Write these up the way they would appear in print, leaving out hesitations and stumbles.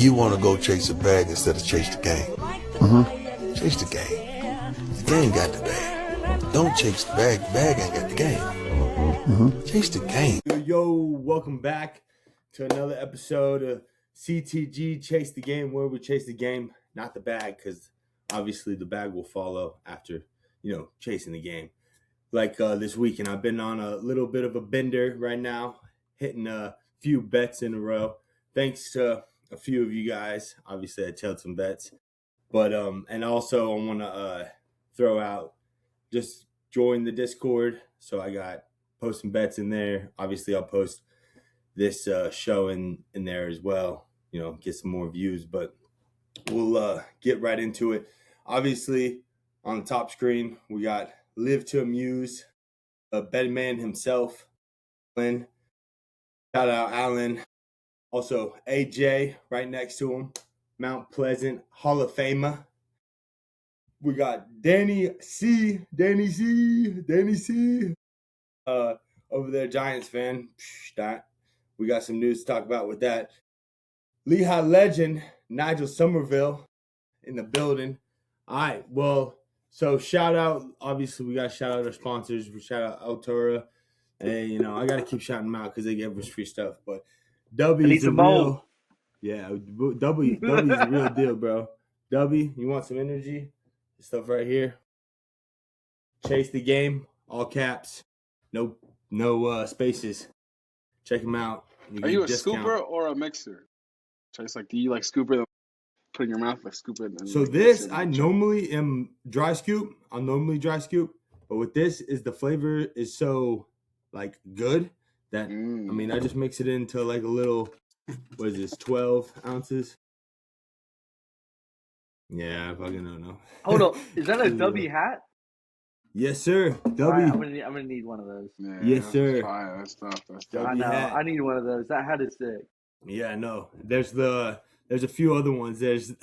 you want to go chase a bag instead of chase the game. Mm-hmm. Chase the game. The game got the bag. Don't chase the bag. The bag ain't got the game. Mm-hmm. Chase the game. Yo, welcome back to another episode of CTG Chase the Game, where we chase the game, not the bag, because obviously the bag will follow after, chasing the game. Like this weekend, I've been on a little bit of a bender right now, hitting a few bets in a row. Thanks to a few of you guys. Obviously, I tailed some bets. But, and also I want to throw out, just join the Discord. So I got posting bets in there. Obviously, I'll post this show in there as well, get some more views, but we'll get right into it. Obviously, on the top screen, we got Live to Amuse, a betting man himself, Alan. Shout out Alan. Also, AJ right next to him, Mount Pleasant Hall of Famer. We got Danny C. Over there, Giants fan. We got some news to talk about with that. Lehigh legend Nigel Somerville in the building. All right, well, so shout out. Obviously, we got to shout out our sponsors. We shout out Altura. And, I got to keep shouting them out because they give us free stuff. But W is the real. Yeah, W is the real deal, bro. W, you want some energy? This stuff right here. Chase the game, all caps. No spaces. Check them out. Are you a scooper or a mixer? Chase, do you scoop it, put it in your mouth, scoop it? And so this, I normally am dry scoop. I'll normally dry scoop. But with this, the flavor is so, good that, I just mix it into, a little, what is this, 12 ounces? Yeah, I fucking don't know. Hold on. Is that a W hat? Yes, sir. W. Right, I'm gonna need one of those. Yeah, yes, sir. Fire. That's tough. I know. Hat. I need one of those. That hat is sick. Yeah, no. There's a few other ones. It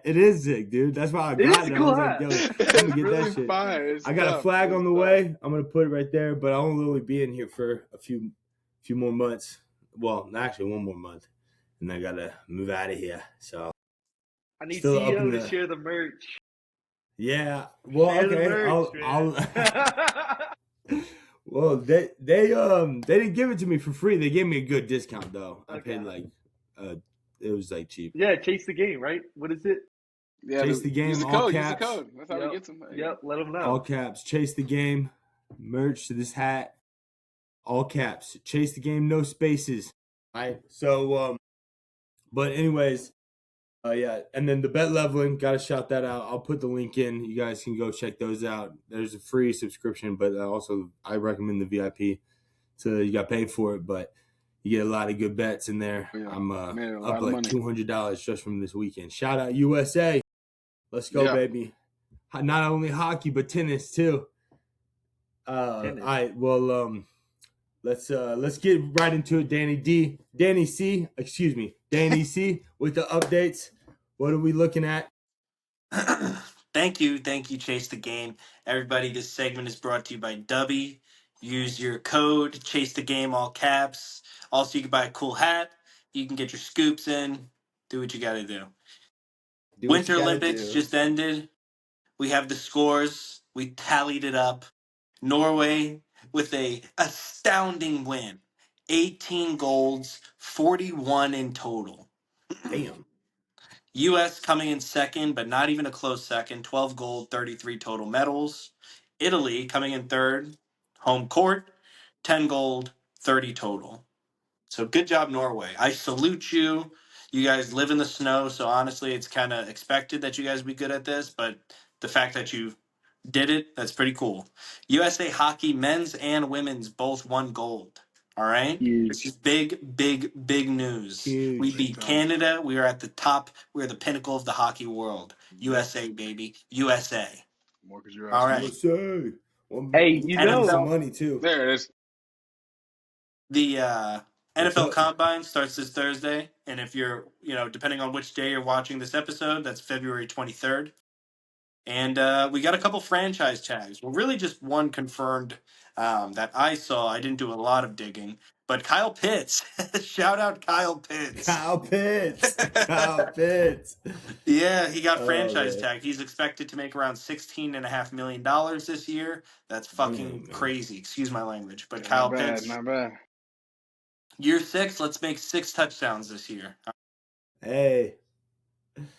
is sick, dude. That's why I got it. Cool I was like, yo, I'm gonna get really that shit. Fire. I got a flag on the way. I'm gonna put it right there, but I'll only be in here for a few more months. Well, actually, one more month, and I gotta move out of here. So I need CEO to share the merch. Yeah. Well, okay. I'll Well, they didn't give it to me for free. They gave me a good discount though. I paid it was cheap. Yeah, chase the game, right? What is it? Yeah, chase the game. Use the all code. Caps. Use the code. That's how we get some. Yep. Let them know. All caps. Chase the game. Merch to this hat. All caps. Chase the game. No spaces. All right. So, but anyways. Yeah, and then the bet leveling, gotta shout that out. I'll put the link in. You guys can go check those out. There's a free subscription, but also I recommend the VIP. So you got paid for it, but you get a lot of good bets in there. Yeah, I'm up $200 just from this weekend. Shout out USA. Let's go, baby. Not only hockey, but tennis too. Tennis. All right, well, let's get right into it. Danny C with the updates. What are we looking at? Thank you, Chase the Game. Everybody, this segment is brought to you by Dubby. Use your code, Chase the Game, all caps. Also, you can buy a cool hat. You can get your scoops in. Do what you got to do. Winter Olympics just ended. We have the scores. We tallied it up. Norway with a astounding win. 18 golds, 41 in total. Damn. U.S. coming in second, but not even a close second. 12 gold, 33 total medals. Italy coming in third, home court, 10 gold, 30 total. So good job, Norway. I salute you. You guys live in the snow, so honestly, it's kind of expected that you guys be good at this, but the fact that you did it, that's pretty cool. USA Hockey, men's and women's, both won gold. All right? Huge. This is big news. Huge. We beat Canada. We are at the top. We're the pinnacle of the hockey world. USA, baby. USA. More because you're all right. USA. Well, hey, you know some money too. There it is. The NFL Combine starts this Thursday, and if you're, depending on which day you're watching this episode, that's February 23rd. And we got a couple franchise tags. Well, really just one confirmed that I saw. I didn't do a lot of digging. But Kyle Pitts. Shout out Kyle Pitts. Kyle Pitts. Kyle Pitts. Yeah, he got Oh, franchise man. tagged. He's expected to make around $16.5 million this year. That's fucking Man. crazy. Excuse my language. But Yeah, Kyle not bad, Pitts, not bad. year 6, let's make 6 touchdowns this year. Hey.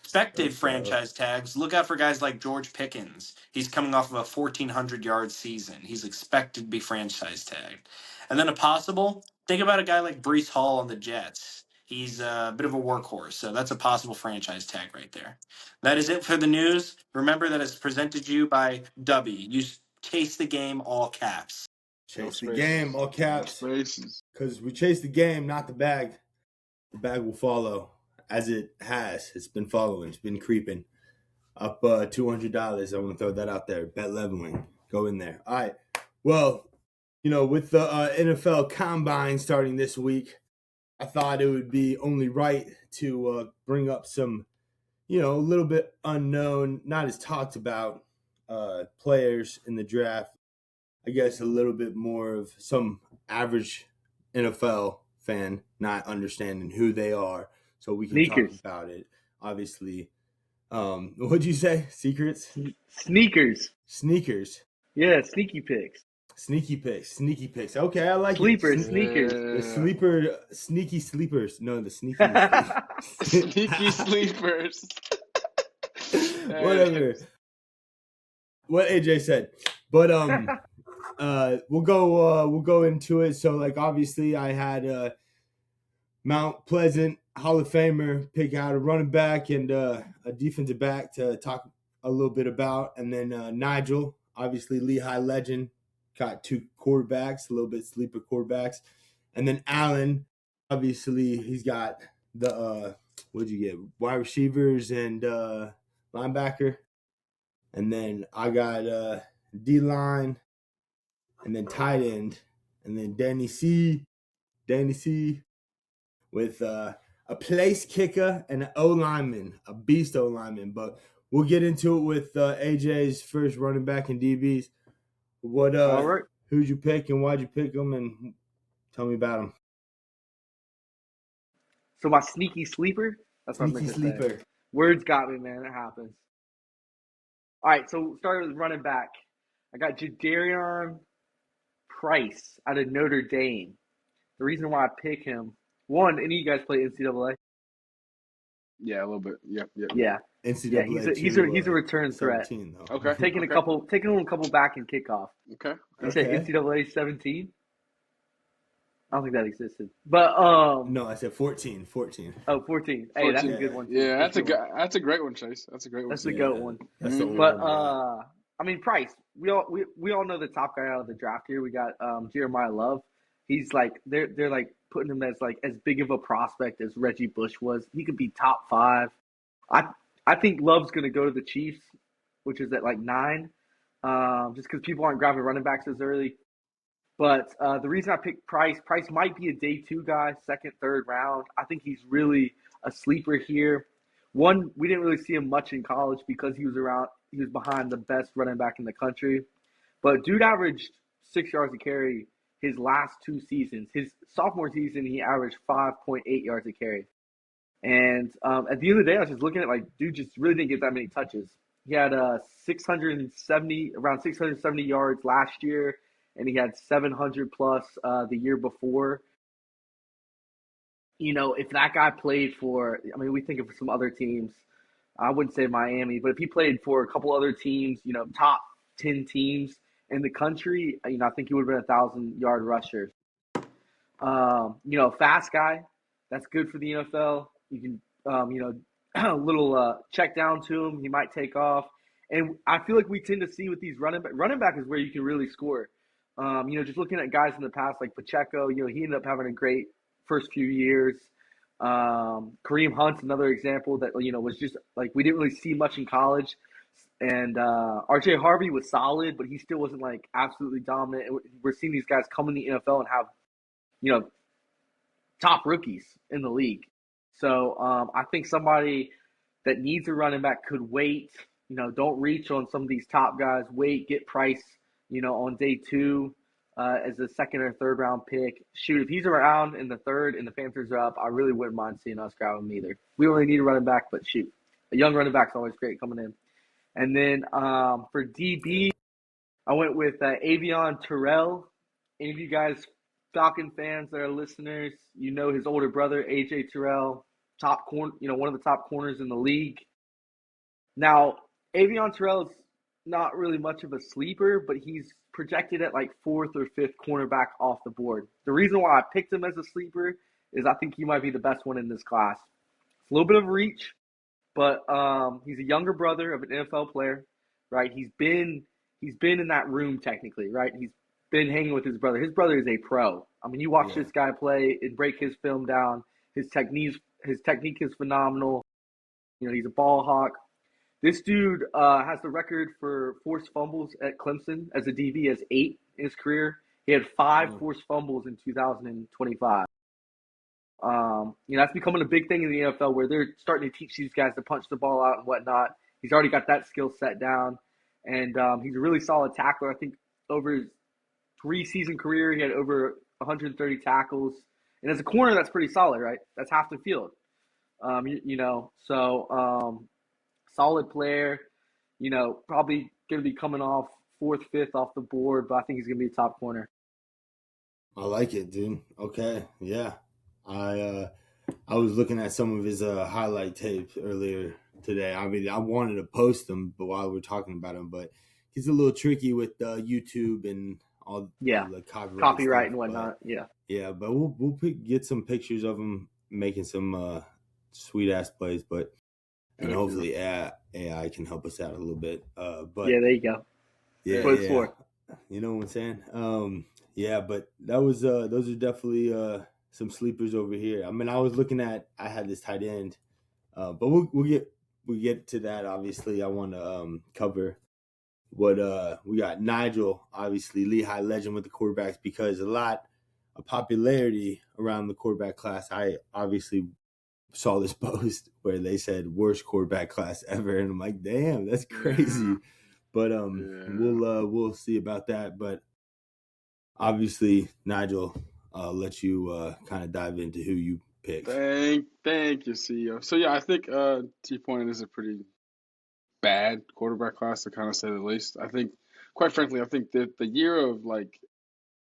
Expected Let's go. franchise tags. Look out for guys like George Pickens. He's coming off of a 1,400-yard season. He's expected to be franchise tagged. And then a possible, think about a guy like Brees Hall on the Jets. He's a bit of a workhorse, so that's a possible franchise tag right there. That is it for the news. Remember that it's presented to you by W. Use Chase the Game, all caps. No Chase the spaces. game, all caps. No spaces. Because we chase the game, not the bag. The bag will follow, as it has. It's been following. It's been creeping. Up $200. I want to throw that out there. Bet leveling. Go in there. All right. Well, with the NFL Combine starting this week, I thought it would be only right to bring up some, a little bit unknown, not as talked about players in the draft. I guess a little bit more of some average NFL fan not understanding who they are, so we can talk about it. Obviously, what'd you say? Secrets? Sneakers. Yeah, sneaky picks. Sneaky picks. Okay, I like Sneakers. The sneaky sleepers. No, the sneaky. Sneaky sleepers. Whatever. What AJ said, but we'll go into it. So, like, obviously, I had Mount Pleasant Hall of Famer pick out a running back and a defensive back to talk a little bit about, and then Nigel, obviously Lehigh legend, got 2 quarterbacks, a little bit sleeper quarterbacks, and then Allen, obviously he's got the what'd you get, wide receivers and linebacker, and then I got D-line, and then tight end, and then Danny C with a place kicker and an O-lineman, a beast O-lineman. But we'll get into it with AJ's first running back and DBs. What? All right. Who'd you pick and why'd you pick them? And tell me about them. So my sneaky sleeper. That's what Sneaky I'm going to sleeper. say. Words got me, man. It happens. All right. So starting with running back, I got Jadarian Price out of Notre Dame. The reason why I pick him, one, any of you guys play NCAA? Yeah, a little bit. Yeah. NCAA. Yeah, he's a return threat. Though. Okay. Taking a couple back in kickoff. Okay. You say NCAA 17? I don't think that existed. But no, I said 14. Oh, 14. Hey, that's a good one. Yeah, that's a great one, Chase. That's a great one. That's the GOAT one. That's the only But one. I mean, Price. We all know the top guy out of the draft here. We got Jeremiah Love. He's like they're like putting him as like as big of a prospect as Reggie Bush was. He could be top 5. I think Love's going to go to the Chiefs, which is at like 9, just because people aren't grabbing running backs as early. But the reason I picked Price might be a day 2 guy, 2nd, 3rd round. I think he's really a sleeper here. One, we didn't really see him much in college because he was behind the best running back in the country. But dude averaged 6 yards a carry his last 2 seasons. His sophomore season, he averaged 5.8 yards a carry. And at the end of the day, I was just looking at, like, dude just really didn't get that many touches. He had around 670 yards last year, and he had 700 plus the year before. If that guy played for, I mean, we think of some other teams. I wouldn't say Miami, but if he played for a couple other teams, top 10 teams in the country, I think he would have been 1,000-yard rusher. Fast guy, that's good for the NFL. You can, a little check down to him. He might take off. And I feel like we tend to see with these running back is where you can really score. Just looking at guys in the past like Pacheco, he ended up having a great first few years. Kareem Hunt's another example that, was just like we didn't really see much in college. And RJ Harvey was solid, but he still wasn't like absolutely dominant. And we're seeing these guys come in the NFL and have, top rookies in the league. So I think somebody that needs a running back could wait don't reach on some of these top guys. Wait, get Price, on day 2 as a second or third round pick. Shoot, if he's around in the third and the Panthers are up, I really wouldn't mind seeing us grab him either. We only need a running back, but shoot, a young running back's always great coming in. And then for DB, I went with Avion Terrell. Any of you guys Falcon fans that are listeners, his older brother, AJ Terrell, top corner, one of the top corners in the league. Now, Avion Terrell is not really much of a sleeper, but he's projected at like 4th or 5th cornerback off the board. The reason why I picked him as a sleeper is I think he might be the best one in this class. It's a little bit of reach, but he's a younger brother of an NFL player, right? He's been in that room technically, right? He's been hanging with his brother. His brother is a pro. I mean, you watch this guy play and break his film down. His technique is phenomenal. He's a ball hawk. This dude has the record for forced fumbles at Clemson as a DB, as 8 in his career. He had 5 forced fumbles in 2025. That's becoming a big thing in the NFL where they're starting to teach these guys to punch the ball out and whatnot. He's already got that skill set down, and he's a really solid tackler. I think over his 3-season career, he had over 130 tackles. And as a corner, that's pretty solid, right? That's half the field. Solid player, probably going to be coming off 4th, 5th off the board, but I think he's going to be a top corner. I like it, dude. Okay, yeah. I was looking at some of his highlight tapes earlier today. I mean, I wanted to post them, but while we're talking about him, but he's a little tricky with YouTube and all the copyright and whatnot. Yeah, but we'll get some pictures of him making some sweet ass plays, but. And hopefully AI can help us out a little bit. But yeah, there you go. Yeah, what it's for. You know what I'm saying? But that was those are definitely some sleepers over here. I mean, I had this tight end, but we'll get to that. Obviously, I want to cover what we got. Nigel, obviously, Lehigh legend with the quarterbacks, because a lot of popularity around the quarterback class. I obviously saw this post where they said worst quarterback class ever, and I'm like, damn, that's crazy. But we'll see about that. But obviously, Nigel, let you kind of dive into who you picked. Thank you, CEO. So yeah, I think T-Point is a pretty bad quarterback class, to kind of say the least. I think, quite frankly, that the year of like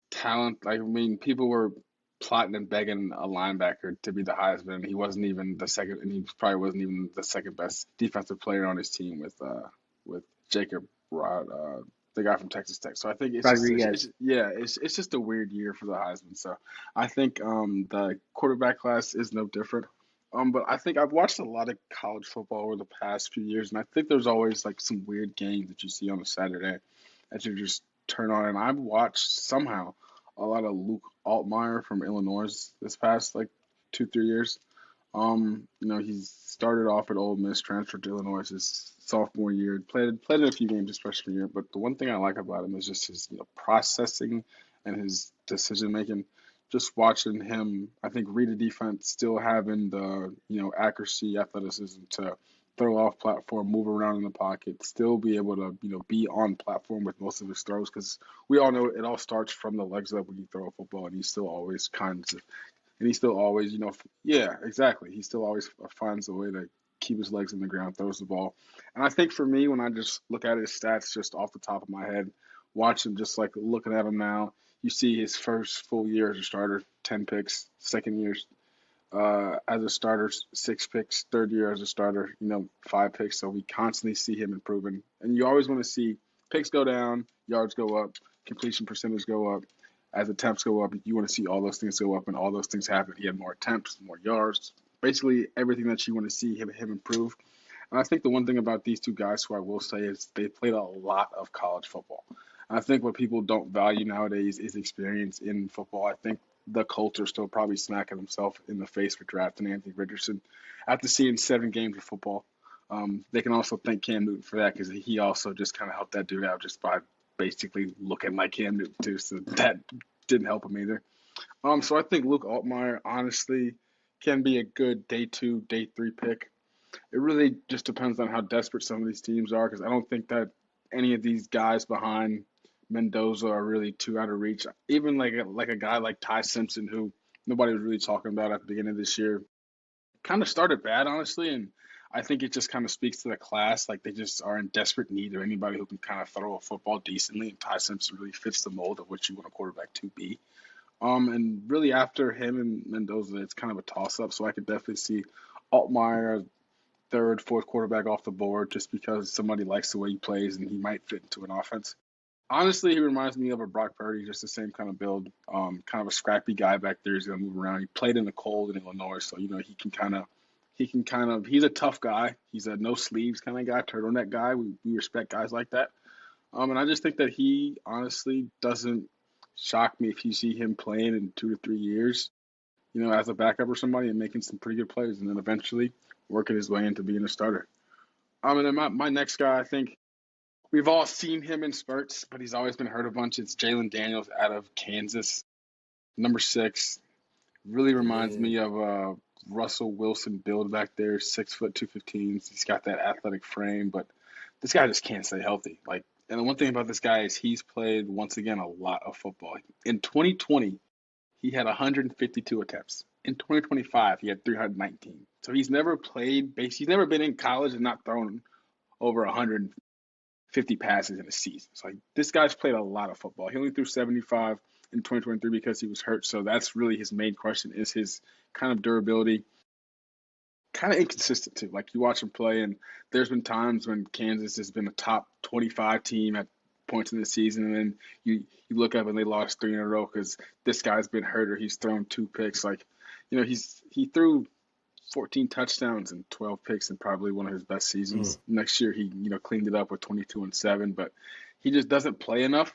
talent, like, I mean, people were plotting and begging a linebacker to be the Heisman, and he wasn't even the second, and he probably wasn't even the second best defensive player on his team with Jacob Rod, the guy from Texas Tech. So I think it's just a weird year for the Heisman. So I think the quarterback class is no different. But I think I've watched a lot of college football over the past few years, and I think there's always like some weird games that you see on a Saturday that you just turn on. And I've watched somehow a lot of Luke Altmaier from Illinois this past like 2-3 years. He started off at Ole Miss, transferred to Illinois his sophomore year, played in a few games his freshman year. But the one thing I like about him is just his processing and his decision making. Just watching him, I think, read a defense, still having the accuracy, athleticism to throw off platform, move around in the pocket, still be able to be on platform with most of his throws, because we all know it all starts from the legs up when you throw a football, and he still always exactly. He still always finds a way to keep his legs in the ground, throws the ball. And I think for me, when I just look at his stats just off the top of my head, watch him, just like looking at him now, you see his first full year as a starter, 10 picks, second year as a starter, 6 picks, third year as a starter, 5 picks. So we constantly see him improving. And you always want to see picks go down, yards go up, completion percentage go up. As attempts go up, you want to see all those things go up, and all those things happen. He had more attempts, more yards, basically everything that you want to see him improve. And I think the one thing about these two guys, who I will say, is they played a lot of college football. And I think what people don't value nowadays is experience in football. I think the Colts are still probably smacking themselves in the face for drafting Anthony Richardson after seeing 7 games of football. They can also thank Cam Newton for that, because he also just kind of helped that dude out just by basically looking like Cam Newton too. So that didn't help him either. So I think Luke Altmaier honestly can be a good day 2, day 3 pick. it really just depends on how desperate some of these teams are, because I don't think that any of these guys behind Mendoza are really too out of reach. Even like a guy like Ty Simpson, who nobody was really talking about at the beginning of this year, kind of started bad, honestly, and I think it just kind of speaks to the class. Like, they just are in desperate need of anybody who can kind of throw a football decently, and Ty Simpson really fits the mold of what you want a quarterback to be. And really after him and Mendoza, it's kind of a toss-up. So I could definitely see Altmaier, third, fourth quarterback off the board, just because somebody likes the way he plays and he might fit into an offense. Honestly, he reminds me of a Brock Purdy, just the same kind of build. Kind of a scrappy guy back there. He's gonna move around. He played in the cold in Illinois, so he's a tough guy. He's a no sleeves kind of guy, turtleneck guy. We respect guys like that. And I just think that he honestly doesn't shock me if you see him playing in 2 to 3 years, as a backup or somebody, and making some pretty good plays, and then eventually working his way into being a starter. And then my next guy, I think we've all seen him in spurts, but he's always been hurt a bunch. It's Jalen Daniels out of Kansas, number 6. Really reminds me of Russell Wilson build back there, 6 foot 215. He's got that athletic frame, but this guy just can't stay healthy. And the one thing about this guy is he's played, once again, a lot of football. In 2020, he had 152 attempts. In 2025, he had 319. So he's never played base. He's never been in college and not thrown over 150 passes in a season. So this guy's played a lot of football. He only threw 75 in 2023 because he was hurt. So that's really his main question, is his kind of durability. Kind of inconsistent too. Like, you watch him play, and there's been times when Kansas has been a top 25 team at points in the season, and then you look up and they lost 3 in a row because this guy's been hurt or he's thrown 2 picks. He threw 14 touchdowns and 12 picks in probably one of his best seasons. Next year he cleaned it up with 22-7, but he just doesn't play enough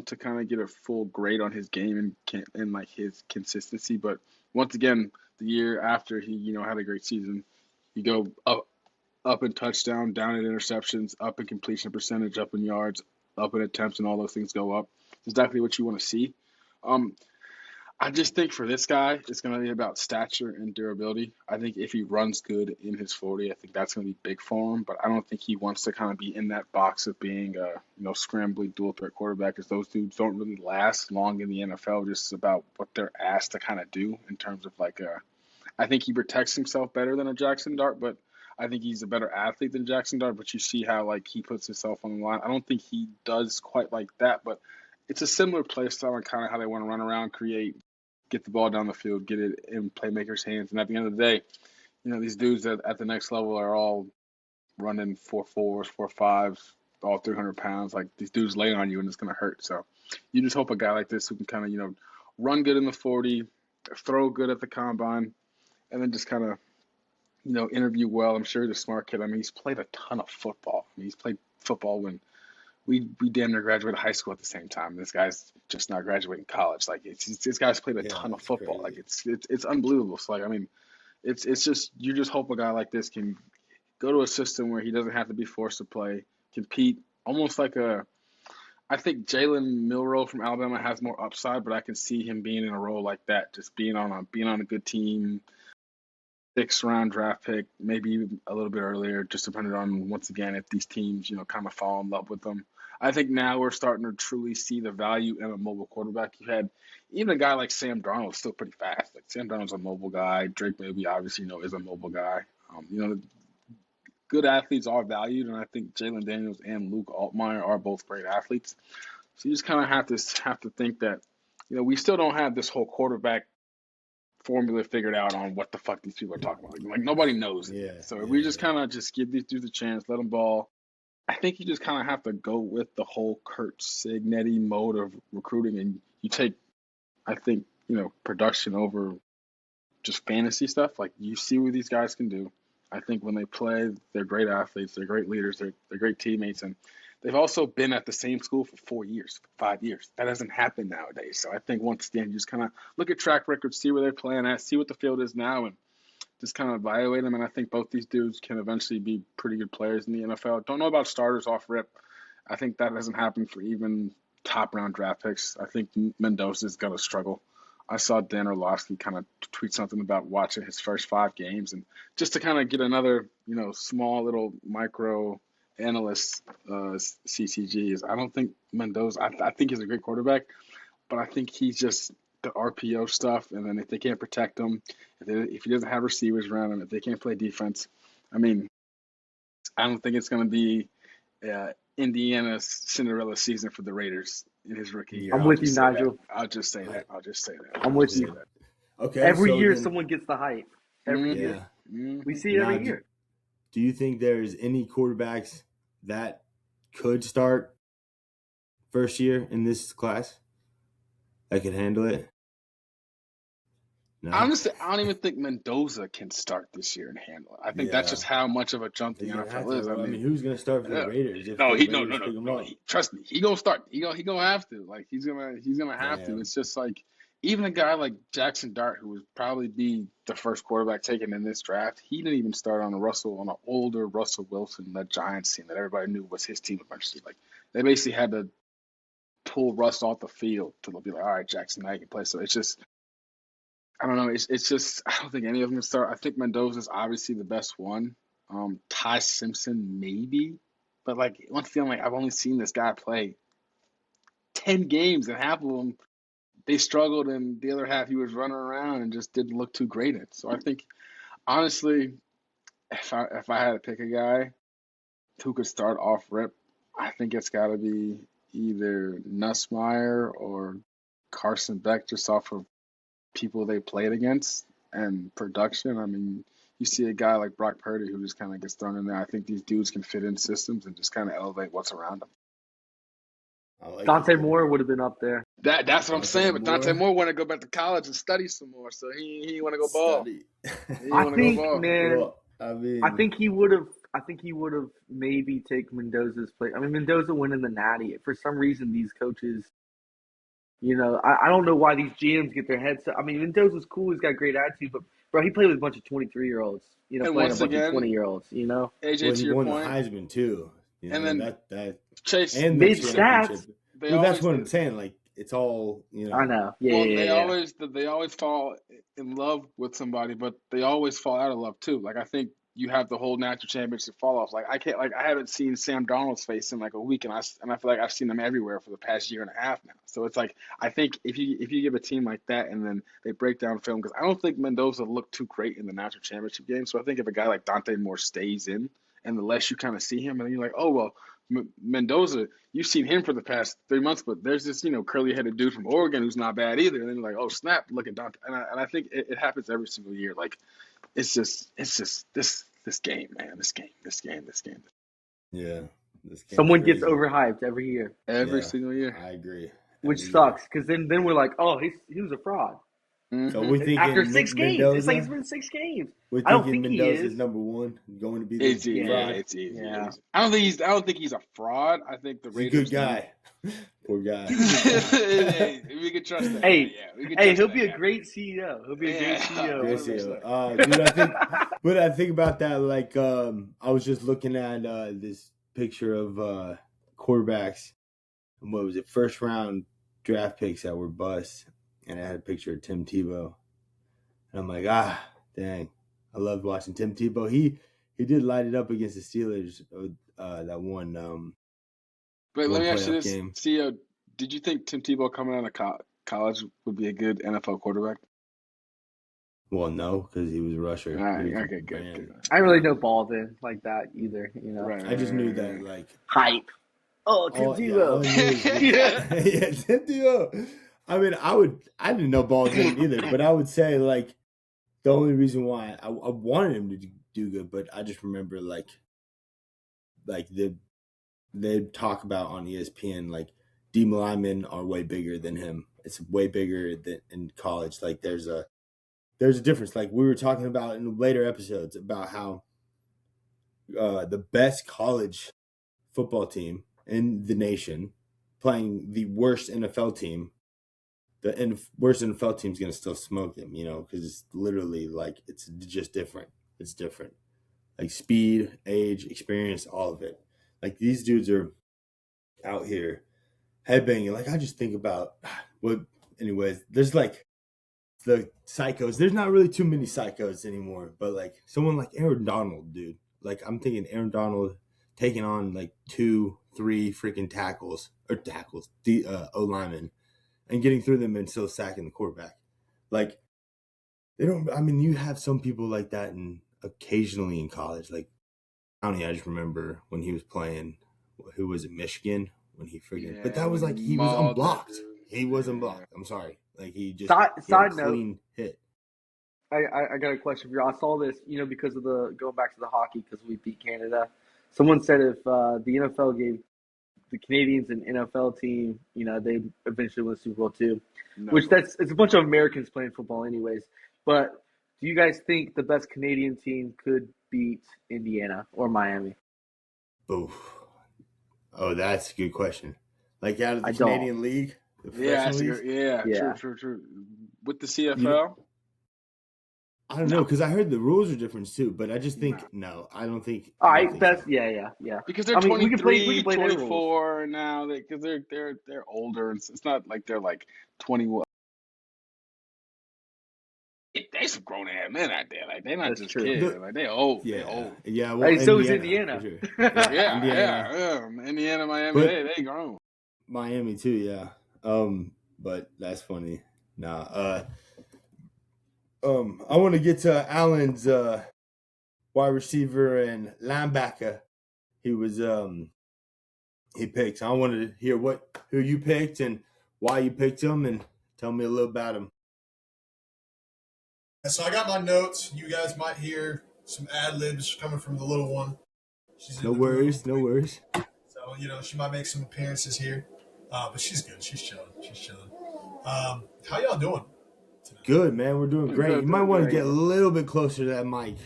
to kind of get a full grade on his game and like his consistency. But once again, the year after he had a great season, you go up in touchdown, down in interceptions, up in completion percentage, up in yards, up in attempts, and all those things go up. It's exactly what you want to see. I just think for this guy, it's going to be about stature and durability. I think if he runs good in his 40, I think that's going to be big for him. But I don't think he wants to kind of be in that box of being a scrambly dual threat quarterback, because those dudes don't really last long in the NFL. Just about what they're asked to kind of do in terms of I think he protects himself better than a Jackson Dart, but I think he's a better athlete than Jackson Dart. But you see how he puts himself on the line. I don't think he does quite like that, but it's a similar play style and kind of how they want to run around, create, get the ball down the field, get it in playmakers' hands. And at the end of the day, these dudes at the next level are all running 4.4s, 4.5s, all 300 pounds. Like, these dudes lay on you and it's going to hurt. So you just hope a guy like this who can kind of, run good in the 40, throw good at the combine, and then just kind of, interview well. I'm sure he's a smart kid. I mean, he's played a ton of football. He's played football when we damn near graduated high school at the same time. This guy's just not graduating college. This guy's played a ton of football. Crazy. It's unbelievable. So it's just, you just hope a guy like this can go to a system where he doesn't have to be forced to play, compete, almost like I think Jalen Milroe from Alabama has more upside, but I can see him being in a role like that, just being on a good team, 6th round draft pick, maybe even a little bit earlier, just depending on, once again, if these teams, kind of fall in love with them. I think now we're starting to truly see the value in a mobile quarterback. You had even a guy like Sam Darnold, still pretty fast. Like, Sam Darnold's a mobile guy. Drake Maybe, obviously, is a mobile guy. Good athletes are valued, and I think Jalen Daniels and Luke Altmaier are both great athletes. So you just kind of have to think that, we still don't have this whole quarterback formula figured out on what the fuck these people are talking about. Like nobody knows it. Yeah, So if we just kind of just give these dudes a chance, let them ball. I think you just kind of have to go with the whole Kurt Cignetti mode of recruiting, and you take, I think, production over just fantasy stuff. Like, you see what these guys can do. I think when they play, they're great athletes, they're great leaders, they're great teammates, and they've also been at the same school for 4 years, 5 years. That doesn't happen nowadays. So I think once again, you just kind of look at track records, see where they're playing at, see what the field is now, and just kind of evaluate them. And I think both these dudes can eventually be pretty good players in the NFL. Don't know about starters off rip. I think that doesn't happen for even top round draft picks. I think Mendoza's going to struggle. I saw Dan Orlovsky kind of tweet something about watching his first 5 games, and just to kind of get another, small little micro analyst CCG is I don't think Mendoza. I think he's a great quarterback, but I think he's just the RPO stuff, and then if they can't protect him, if he doesn't have receivers around him, if they can't play defense, I mean, I don't think it's going to be Indiana's Cinderella season for the Raiders in his rookie year. I'm with you, Nigel. I'll just say that. I'm with you. Okay. Every so year, then- someone gets the hype. Every year. Yeah. We see it every Now, year. Do you think there's any quarterbacks that could start first year in this class that could handle it? No. Honestly, I don't even think Mendoza can start this year and handle it. I think that's Yeah. just how much of a jump the He's gonna have NFL is. to. I mean, who's going to start for the yeah. Raiders? If no, the no, Raiders pick him up? trust me, he gonna start. He gonna have to. Like he's gonna have to. Damn. It's just like even a guy like Jackson Dart, who would probably be the first quarterback taken in this draft, he didn't even start on an older Russell Wilson led Giants team that everybody knew was his team eventually. Like they basically had to pull Russ off the field to be like, all right, Jackson, now you can play. So it's just. I don't know. It's just I don't think any of them can start. I think Mendoza's obviously the best one. Ty Simpson maybe, but like once again, like I've only seen this guy play 10 games, and half of them they struggled, and the other half he was running around and just didn't look too great at. So I think honestly, if I had to pick a guy who could start off rip, I think it's got to be either Nussmeier or Carson Beck, just off of people they played against and production. I mean, you see a guy like Brock Purdy who just kind of gets thrown in there. I think these dudes can fit in systems and just kind of elevate what's around them. I like Dante it. Moore would have been up there. That's what I'm Dante saying. But Dante Moore? Moore want to go back to college and study some more, so he want to go ball. Study. He I wanna think, go ball. man, Well, I mean, I think he would have maybe take Mendoza's place. I mean, Mendoza winning the Natty. For some reason, these coaches, I don't know why these GMs get their heads. I mean, Mendoza's cool. He's got great attitude, but bro, he played with a bunch of 23-year-olds. And Playing once a bunch again, of 20-year-olds. AJ, well, to he your won point, the Heisman too. And then that Chase. and the Mid stats. championship. They Well, that's always what do. I'm saying. Like it's all I know. Yeah, Well, yeah. they always fall in love with somebody, but they always fall out of love too. Like I think you have the whole national championship fall off. Like I haven't seen Sam Darnold's face in like a week, and I feel like I've seen them everywhere for the past year and a half now. So it's like I think if you give a team like that and then they break down film, because I don't think Mendoza looked too great in the national championship game. So I think if a guy like Dante Moore stays in, and the less you kind of see him, and then you're like, oh well. Mendoza, you've seen him for the past 3 months, but there's this, curly-headed dude from Oregon who's not bad either. And then you're like, oh, snap, look at Dante. And I think it happens every single year. Like, it's just this game, man. This game. yeah. This game's Someone gets crazy. overhyped every year, Every Yeah. single year. I agree. which Every sucks because then we're like, oh, he was a fraud. year. So Mhm. we thinking After 6 games, Mendoza? it's like he's been 6 games. We're I don't thinking think he Mendoza's is. number one, going to be the It's easy. Yeah. It's easy. Yeah. I don't think he's a fraud. I think the He's a Raiders. good guy. Poor guy. Hey, we can trust that. Hey, yeah, we can Hey, trust he'll that be a guy. great CEO. He'll be a great Yeah. CEO. Great 100%. CEO. Dude, I think what I think about that, like, I was just looking at this picture of quarterbacks. And what was it? First round draft picks that were bust, and I had a picture of Tim Tebow. And I'm like, dang, I loved watching Tim Tebow. He did light it up against the Steelers. That one. But let me ask you playoff this, game. CEO, did you think Tim Tebow coming out of college would be a good NFL quarterback? Well, no, because he was a rusher. All right, He was okay, a good, man. good. I really know ball then like that either. Right, I just knew right, that, right. like, Hype. Oh, Tim all I knew was- Tebow. yeah, Tim Tebow. I mean, I didn't know ball game either, but I would say, like, the only reason why I wanted him to do good, but I just remember, like they talk about on ESPN, like, D linemen are way bigger than him. It's way bigger than in college. Like, there's a difference. Like, we were talking about in later episodes about how the best college football team in the nation playing the worst NFL team, the worst NFL team is going to still smoke them, because it's literally like, it's just different. It's different. Like speed, age, experience, all of it. Like these dudes are out here headbanging. Like I just think about anyways, there's like the psychos. There's not really too many psychos anymore, but like someone like Aaron Donald, dude. Like I'm thinking Aaron Donald taking on like 2-3 freaking tackles, the O linemen, and getting through them and still sacking the quarterback. Like they don't. I mean, you have some people like that, and occasionally in college, like I just remember when he was playing. Who was it? Michigan when he freaking. But that was like he was unblocked. He was unblocked. I'm sorry. Like he just Side note, clean hit. I got a question for you. I saw this, because of the going back to the hockey because we beat Canada. Someone said if the NFL gave the Canadians an NFL team, they eventually win the Super Bowl too. Which it's a bunch of Americans playing football, anyways. But do you guys think the best Canadian team could beat Indiana or Miami? Oof. Oh, that's a good question. Like out of the I don't. Canadian League, the professional leagues? Yeah. True. With the CFL, I don't know because I heard the rules are different too, but I just think no. I don't think. All I don't right, think that's so. yeah. because they're I mean, we 23, can play their rules. 24 now. Because they're older, and it's not like they're like 21. They some grown ass men out there. Like they're not That's just true. kids. Like they old. Yeah, They old. yeah. Well, Hey, so is Indiana. Indiana. For sure. Yeah, Indiana. Indiana, Miami, But- they grown. Miami too, yeah. But that's funny. Nah. I want to get to Allen's wide receiver and linebacker. He was he picked. I wanted to hear who you picked and why you picked him, and tell me a little about him. So I got my notes. You guys might hear some ad libs coming from the little one. She's in No the worries, room. no worries. So she might make some appearances here, but she's good. She's chilling. How y'all doing? Good, man. We're doing great. Good, You might doing want to great. get a little bit closer to that mic.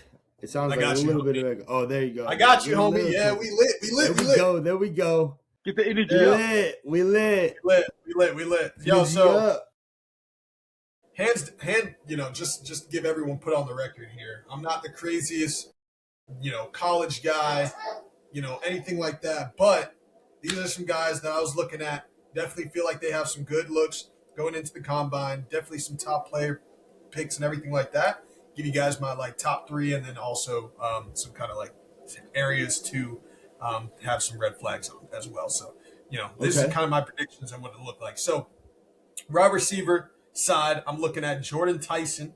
It sounds I like got a you, little bit homie. of oh, there you go. I got you, We're a homie. little Yeah, closer. we lit. There we go. Get the energy Yeah. up. We lit. We lit. Yo, Energy so up. just give everyone put on the record here. I'm not the craziest, college guy, anything like that. But these are some guys that I was looking at. Definitely feel like they have some good looks going into the combine. Definitely some top player picks and everything like that. Give you guys my top 3, and then also some kind of areas to have some red flags on as well. So this is Okay. kind of my predictions on what it looked like. So wide receiver side, I'm looking at Jordan Tyson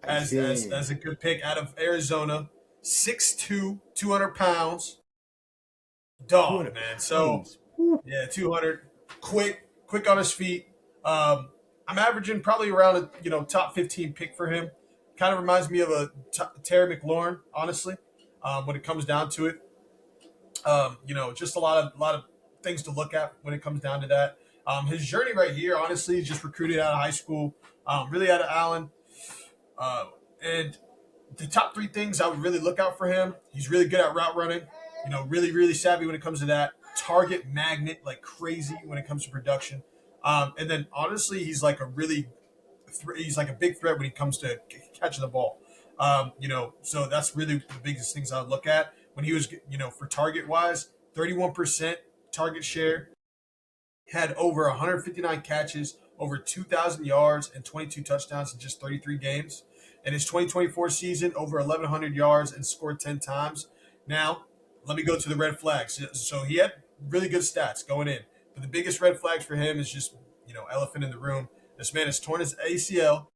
as a good pick out of Arizona. 6'2", 200 pounds. Dog, 200 man. So, pounds. Woo. yeah, 200. Quick on his feet. I'm averaging probably around a top 15 pick for him. Kind of reminds me of a Terry McLaurin, honestly, when it comes down to it. Just a lot of things to look at when it comes down to that. His journey right here, honestly, just recruited out of high school, really out of Allen. And the top 3 things I would really look out for him: he's really good at route running, really, really savvy when it comes to that. Target magnet like crazy when it comes to production. And then honestly, he's like he's like a big threat when it comes to catching the ball. So that's really the biggest things I would look at when he was, for target wise, 31% target share, had over 159 catches, over 2,000 yards, and 22 touchdowns in just 33 games. In his 2024 season, over 1,100 yards and scored 10 times. Now, let me go to the red flags. So he had really good stats going in. But the biggest red flags for him is just, elephant in the room. This man has torn his ACL,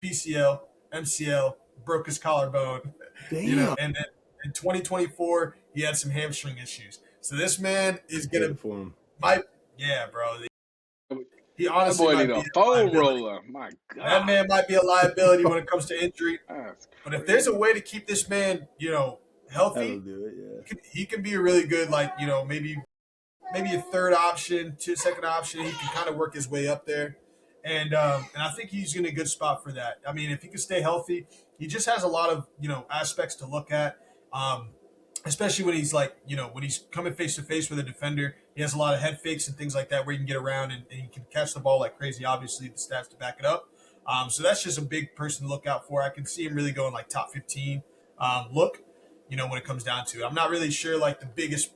PCL, MCL, broke his collarbone. Damn. And then in 2024, he had some hamstring issues. So this man is going Good for him. bro. He That honestly boy might need be a a foam liability. roller. My God. That man might be a liability when it comes to injury. That's But if there's a way to keep this man, healthy, That'll do it, yeah. he can be a really good, maybe a third option, second option. He can kind of work his way up there. And I think he's in a good spot for that. I mean, if he can stay healthy, he just has a lot of, aspects to look at, especially when he's when he's coming face to face with a defender. He has a lot of head fakes and things like that where he can get around and he can catch the ball like crazy. Obviously, the stats to back it up. So that's just a big person to look out for. I can see him really going top 15 look, when it comes down to it. I'm not really sure the biggest,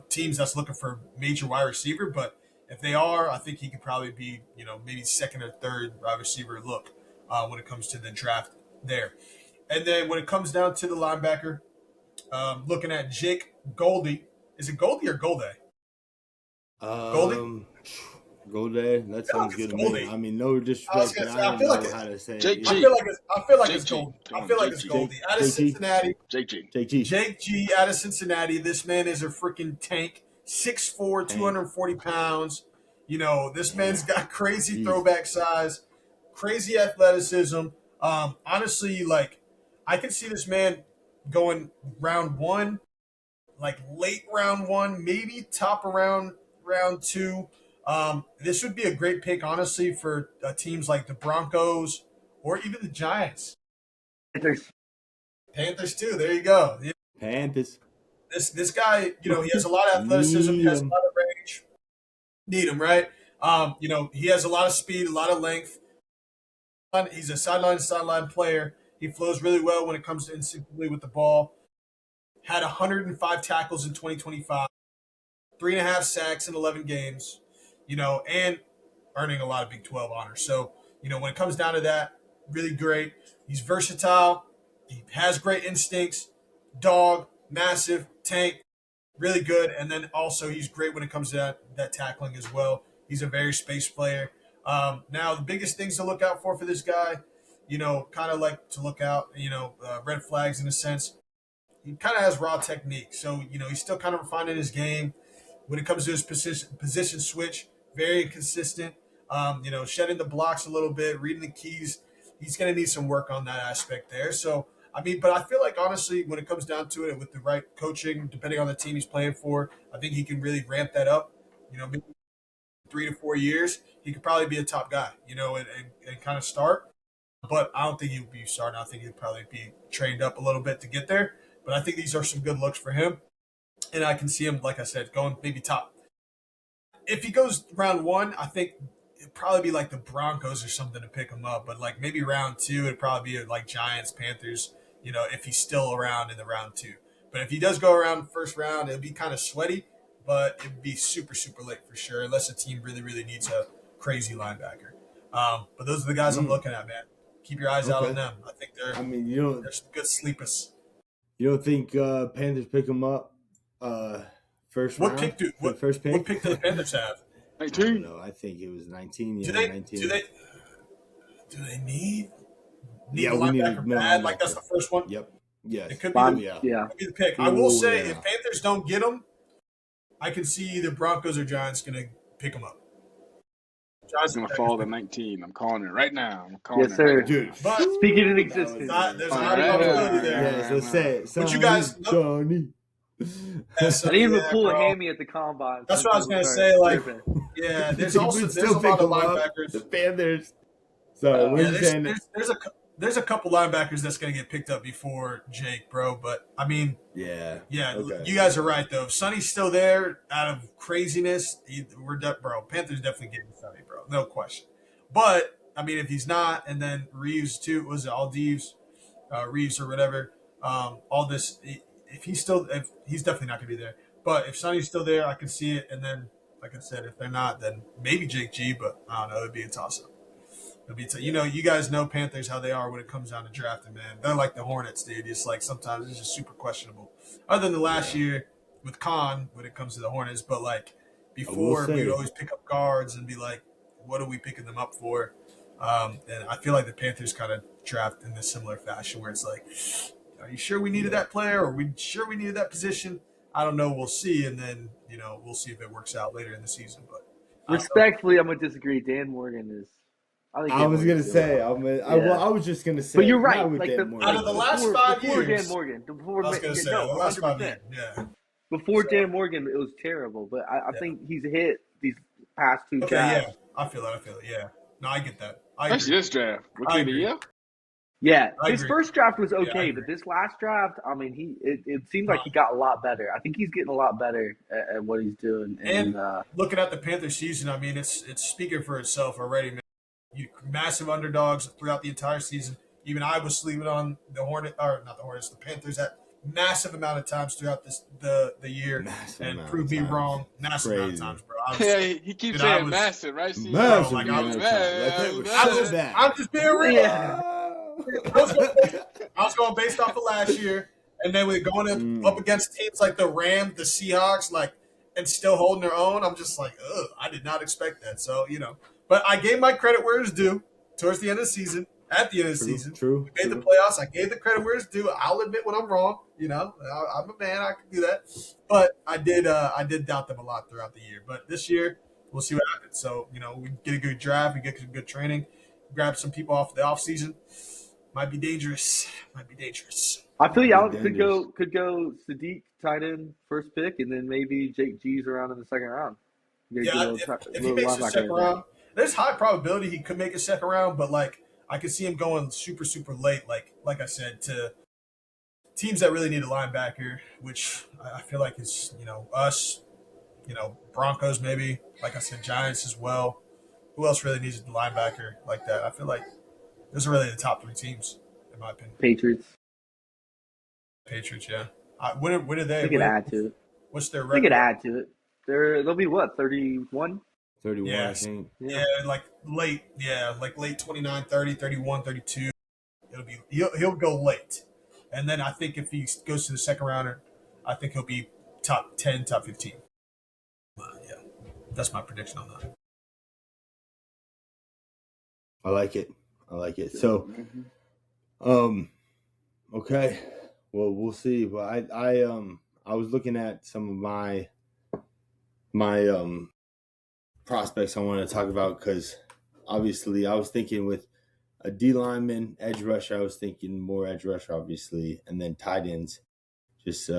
teams that's looking for major wide receiver, but If they are, I think he could probably be, maybe second or third wide receiver look when it comes to the draft there. And then when it comes down to the linebacker, looking at Jake Goldie. Is it Goldie or Golday? Goldie? Goldie. That sounds like it's good to Goldie. me. I mean, no disrespect, I was gonna but say, I I don't feel know like how to say Jake it. G. I feel like Jake it's G. Goldie. Come I on, feel like Jake it's G. Goldie. Out of Jake G. Cincinnati. Jake G. Jake G. Jake G out of Cincinnati. This man is a freaking tank. 6'4", 240 pounds. This man's got crazy Jeez. throwback size, crazy athleticism. Honestly, like I can see this man going round one, like late round one, maybe top around round two. This would be a great pick, honestly, for teams like the Broncos or even the Giants. Panthers too. There you go. Panthers. This guy, he has a lot of athleticism, Need has a him. lot of range. Need him, right? He has a lot of speed, a lot of length. He's a sideline player. He flows really well when it comes to instinctively with the ball. Had 105 tackles in 2025, 3.5 sacks in 11 games, and earning a lot of Big 12 honors. So, when it comes down to that, really great. He's versatile. He has great instincts. Dog, massive, tank, really good. And then also he's great when it comes to that tackling as well. He's a very space player. Now, the biggest things to look out for this guy, kind of like to look out, red flags in a sense. He kind of has raw technique. So, he's still kind of refining his game. When it comes to his position switch, very inconsistent. Shedding the blocks a little bit, reading the keys. He's going to need some work on that aspect there. So, but I feel like, honestly, when it comes down to it, with the right coaching, depending on the team he's playing for, I think he can really ramp that up. Maybe 3 to 4 years, he could probably be a top guy, and kind of start. But I don't think he would be starting. I think he'd probably be trained up a little bit to get there. But I think these are some good looks for him. And I can see him, like I said, going maybe top. If he goes round one, I think it'd probably be like the Broncos or something to pick him up. But like maybe round two, it'd probably be like Giants, Panthers, if he's still around in the round two. But if he does go around first round, it'll be kind of sweaty, but it'd be super, super late for sure, unless a team really, really needs a crazy linebacker. But those are the guys I'm looking at, man. Keep your eyes out on them. I think they're some good sleepers. You don't think Panthers pick him up first round? First pick? What pick do the Panthers have? 19. I don't know. I think it was 19. Yeah, 19. Do they need Yeah, a we need a linebacker bad? Like that's the first one? Yep. Yes. It could be, could be the pick. I will say, yeah. if Panthers don't get him, I can see either Broncos or Giants going to pick him up. Giants going to fall to 19. I'm calling it right now. I'm calling Yes, it. sir. Right Dude. But Speak it in existence. there's not a probability there. Yes, let's say it. But you guys- Johnny. Yeah, so, I didn't even yeah, pull a bro. hammy at the combine. That's what I was going to Sorry. say. Like, Tripping. yeah, there's You also would there's a lot pick of him up, linebackers. The Panthers. So what Yeah, are you saying? there's a couple linebackers that's going to get picked up before Jake, bro. But I mean, Yeah. yeah, Okay. you guys are right though. If Sonny's still there, out of craziness, bro. Panthers definitely getting Sonny, bro, no question. But I mean, if he's not, and then Reeves too, was it Aldives, Reeves or whatever? All this, if he's definitely not going to be there. But if Sonny's still there, I can see it. And then, like I said, if they're not, then maybe Jake G. But I don't know. It'd be a toss-up. You guys know Panthers how they are when it comes down to drafting, man. They're like the Hornets, dude. It's like sometimes it's just super questionable. Other than the last year with Khan when it comes to the Hornets, but like before we would always pick up guards and be like, what are we picking them up for? And I feel like the Panthers kind of draft in this similar fashion where it's like, are you sure we needed that player? Or are we sure we needed that position? I don't know. We'll see. And then, we'll see if it works out later in the season. But Respectfully, I'm going to disagree. Dan Morgan is. I was gonna say. I was just gonna say. But you're right. not with Like Dan Morgan. out of the last 5 before years, Dan Morgan, I was going to say, the last 5 years, yeah. Before So- Dan Morgan, it was terrible. But I think he's hit these past two Okay, drafts. yeah. I feel it. Yeah. No, I get that. I Especially agree. this draft. I Rookie of the agree. year? Yeah, I his agree. first draft was I okay, agree. but this last draft, I mean, it seemed like he got a lot better. I think he's getting a lot better at what he's doing. And Looking at the Panthers season, I mean, it's speaking for itself already, man. Massive underdogs throughout the entire season. Even I was sleeping on the Panthers at massive amount of times throughout the year Massive and amount prove of me times. wrong massive amount of Crazy. times, bro. I was, Yeah, he keeps dude, I saying was, massive, right? See, Massive like, amount of times. Like they were so bad. I'm just being real. Yeah. I was going based off of last year, and then with going up against teams like the Rams, the Seahawks, like, and still holding their own. I'm just like, ugh, I did not expect that. So but I gave my credit where it's due towards the end of the season. At the end of the season, True. we made the playoffs. I gave the credit where it's due. I'll admit when I'm wrong. I'm a man. I can do that. But I did doubt them a lot throughout the year. But this year, we'll see what happens. So we get a good draft, we get some good training, grab some people off the off season. Might be dangerous. I feel y'all Dangerous. could go Sadiq tight end first pick, and then maybe Jake G's around in the second round. You get a Yeah, little if he makes a linebacker second in there. round, there's high probability he could make a second round, but like I could see him going super, super late, like I said, to teams that really need a linebacker, which I feel like is, us, Broncos maybe, like I said, Giants as well. Who else really needs a linebacker like that? I feel like those are really the top three teams, in my opinion. Patriots. Patriots, yeah. When are they? They could add to it. What's their They record? could add to it. They'll be what, 31? 31, I Yes. think. Yeah, like late 29, 30, 31, 32. He'll go late. And then I think if he goes to the second rounder, I think he'll be top 10, top 15. Yeah. That's my prediction on that. I like it. So, okay. Well, we'll see. But I was looking at some of my prospects I wanted to talk about because obviously I was thinking with a D lineman, edge rusher. I was thinking more edge rusher, obviously, and then tight ends. Just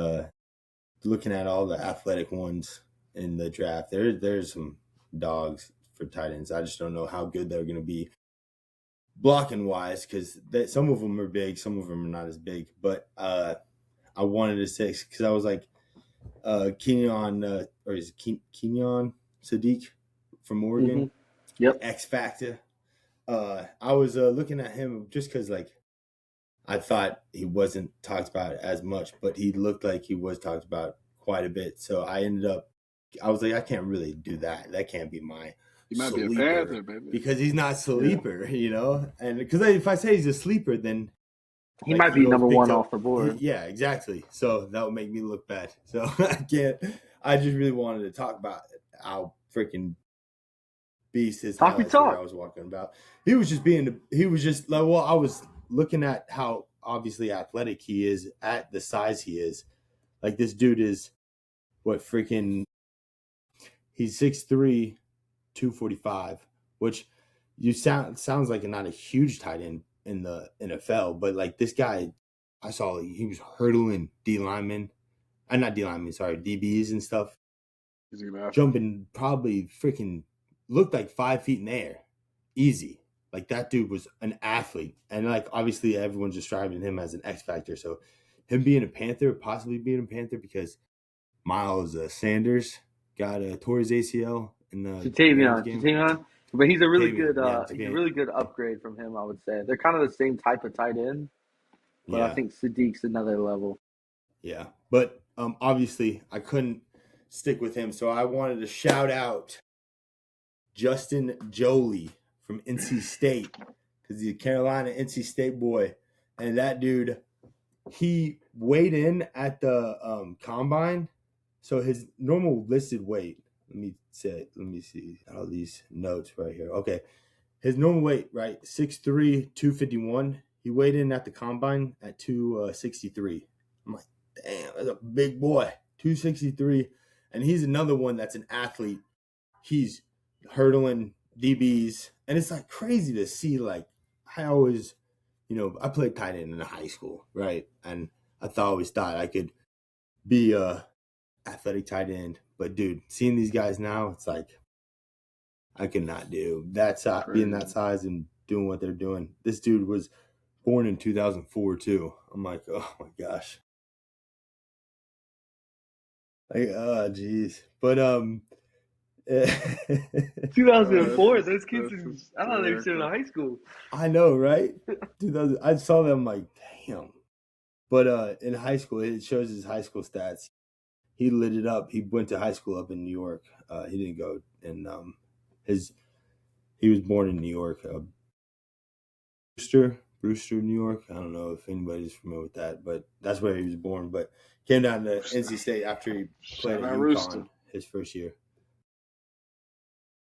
looking at all the athletic ones in the draft. There's some dogs for tight ends. I just don't know how good they're going to be blocking wise because some of them are big, some of them are not as big. But I wanted to say because I was like Kenyon or is it Kenyon Sadiq from Oregon, Yep. X Factor. I was looking at him just because like I thought he wasn't talked about as much, but he looked like he was talked about quite a bit. So I was like, I can't really do that. That can't be my he might be a sleeper, Panther, baby. because he's not sleeper, and because if I say he's a sleeper, then He like, might be he goes number picked one up- off the board. Yeah, exactly. So that would make me look bad. So I can't. I just really wanted to talk about how freaking beast his Talk your highlights were talk. I was walking about. He was just like, well, I was looking at how obviously athletic he is at the size he is. Like this dude is he's 6'3", 245, which sounds like not a huge tight end in the NFL, but like this guy, I saw like, he was hurdling DBs and stuff, He's gonna jumping probably freaking looked like 5 feet in the air, easy. Like that dude was an athlete, and like obviously everyone's describing him as an X factor. So him being possibly being a Panther, because Miles Sanders got tore his ACL in the Rams game. Jatavion. But he's a really Jatavion, good yeah, he's a Jatavion. really good upgrade from him, I would say. They're kind of the same type of tight end, but I think Sadiq's another level. Yeah, but obviously I couldn't stick with him, so I wanted to shout out Justin Jolie from NC State, because he's a Carolina NC State boy, and that dude, he weighed in at the combine, so his normal listed weight. Let me see all these notes right here. Okay, his normal weight, right, 6'3", 251. He weighed in at the combine at 263. I'm like, damn, that's a big boy, 263, and he's another one that's an athlete. He's hurdling DBs, and it's like crazy to see. Like I always, I played tight end in high school, right? And I always thought I could be a athletic tight end, but dude, seeing these guys now, it's like I could not do that size, being that size and doing what they're doing. This dude was born in 2004 too. I'm like, oh my gosh. Like, oh geez. But 2004, those kids, that's I thought they were hysterical. still in high school. I know, right? 2000, I saw them like, damn. But in high school, it shows his high school stats. He lit it up. He went to high school up in New York. He didn't go in he was born in New York. Brewster, New York. I don't know if anybody's familiar with that, but that's where he was born. But came down to NC State after he played Shout at out Rooster. UConn his first year.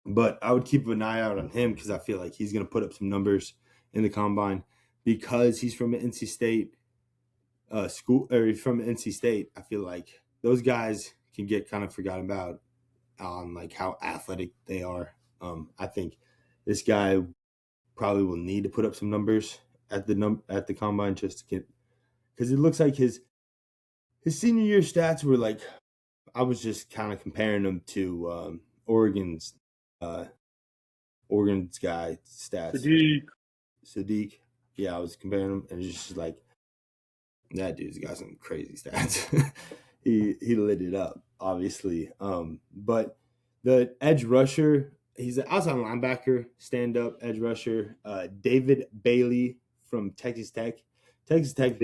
But I would keep an eye out on him because I feel like he's going to put up some numbers in the combine because he's from an NC State school, or from NC State. I feel like those guys can get kind of forgotten about on like how athletic they are. I think this guy probably will need to put up some numbers at the combine just to get, because it looks like his senior year stats were like, I was just kind of comparing them to Oregon's guy stats. Sadiq. Yeah, I was comparing them, and it's just like, that dude's got some crazy stats. he lit it up, obviously. But the edge rusher, he's an outside linebacker, stand-up edge rusher. David Bailey from Texas Tech. Texas Tech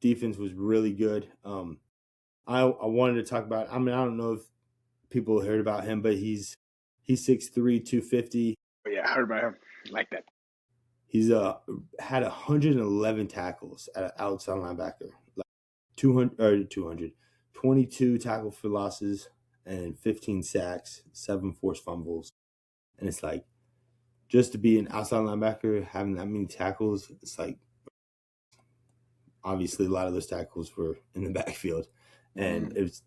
defense was really good. I wanted to talk about, I don't know if people heard about him, but he's 6'3", 250. Oh, yeah, I heard about him. I like that. He's had 111 tackles at an outside linebacker, like 22 tackles for losses and 15 sacks, 7 forced fumbles. And it's like, just to be an outside linebacker, having that many tackles, it's like, obviously a lot of those tackles were in the backfield. And it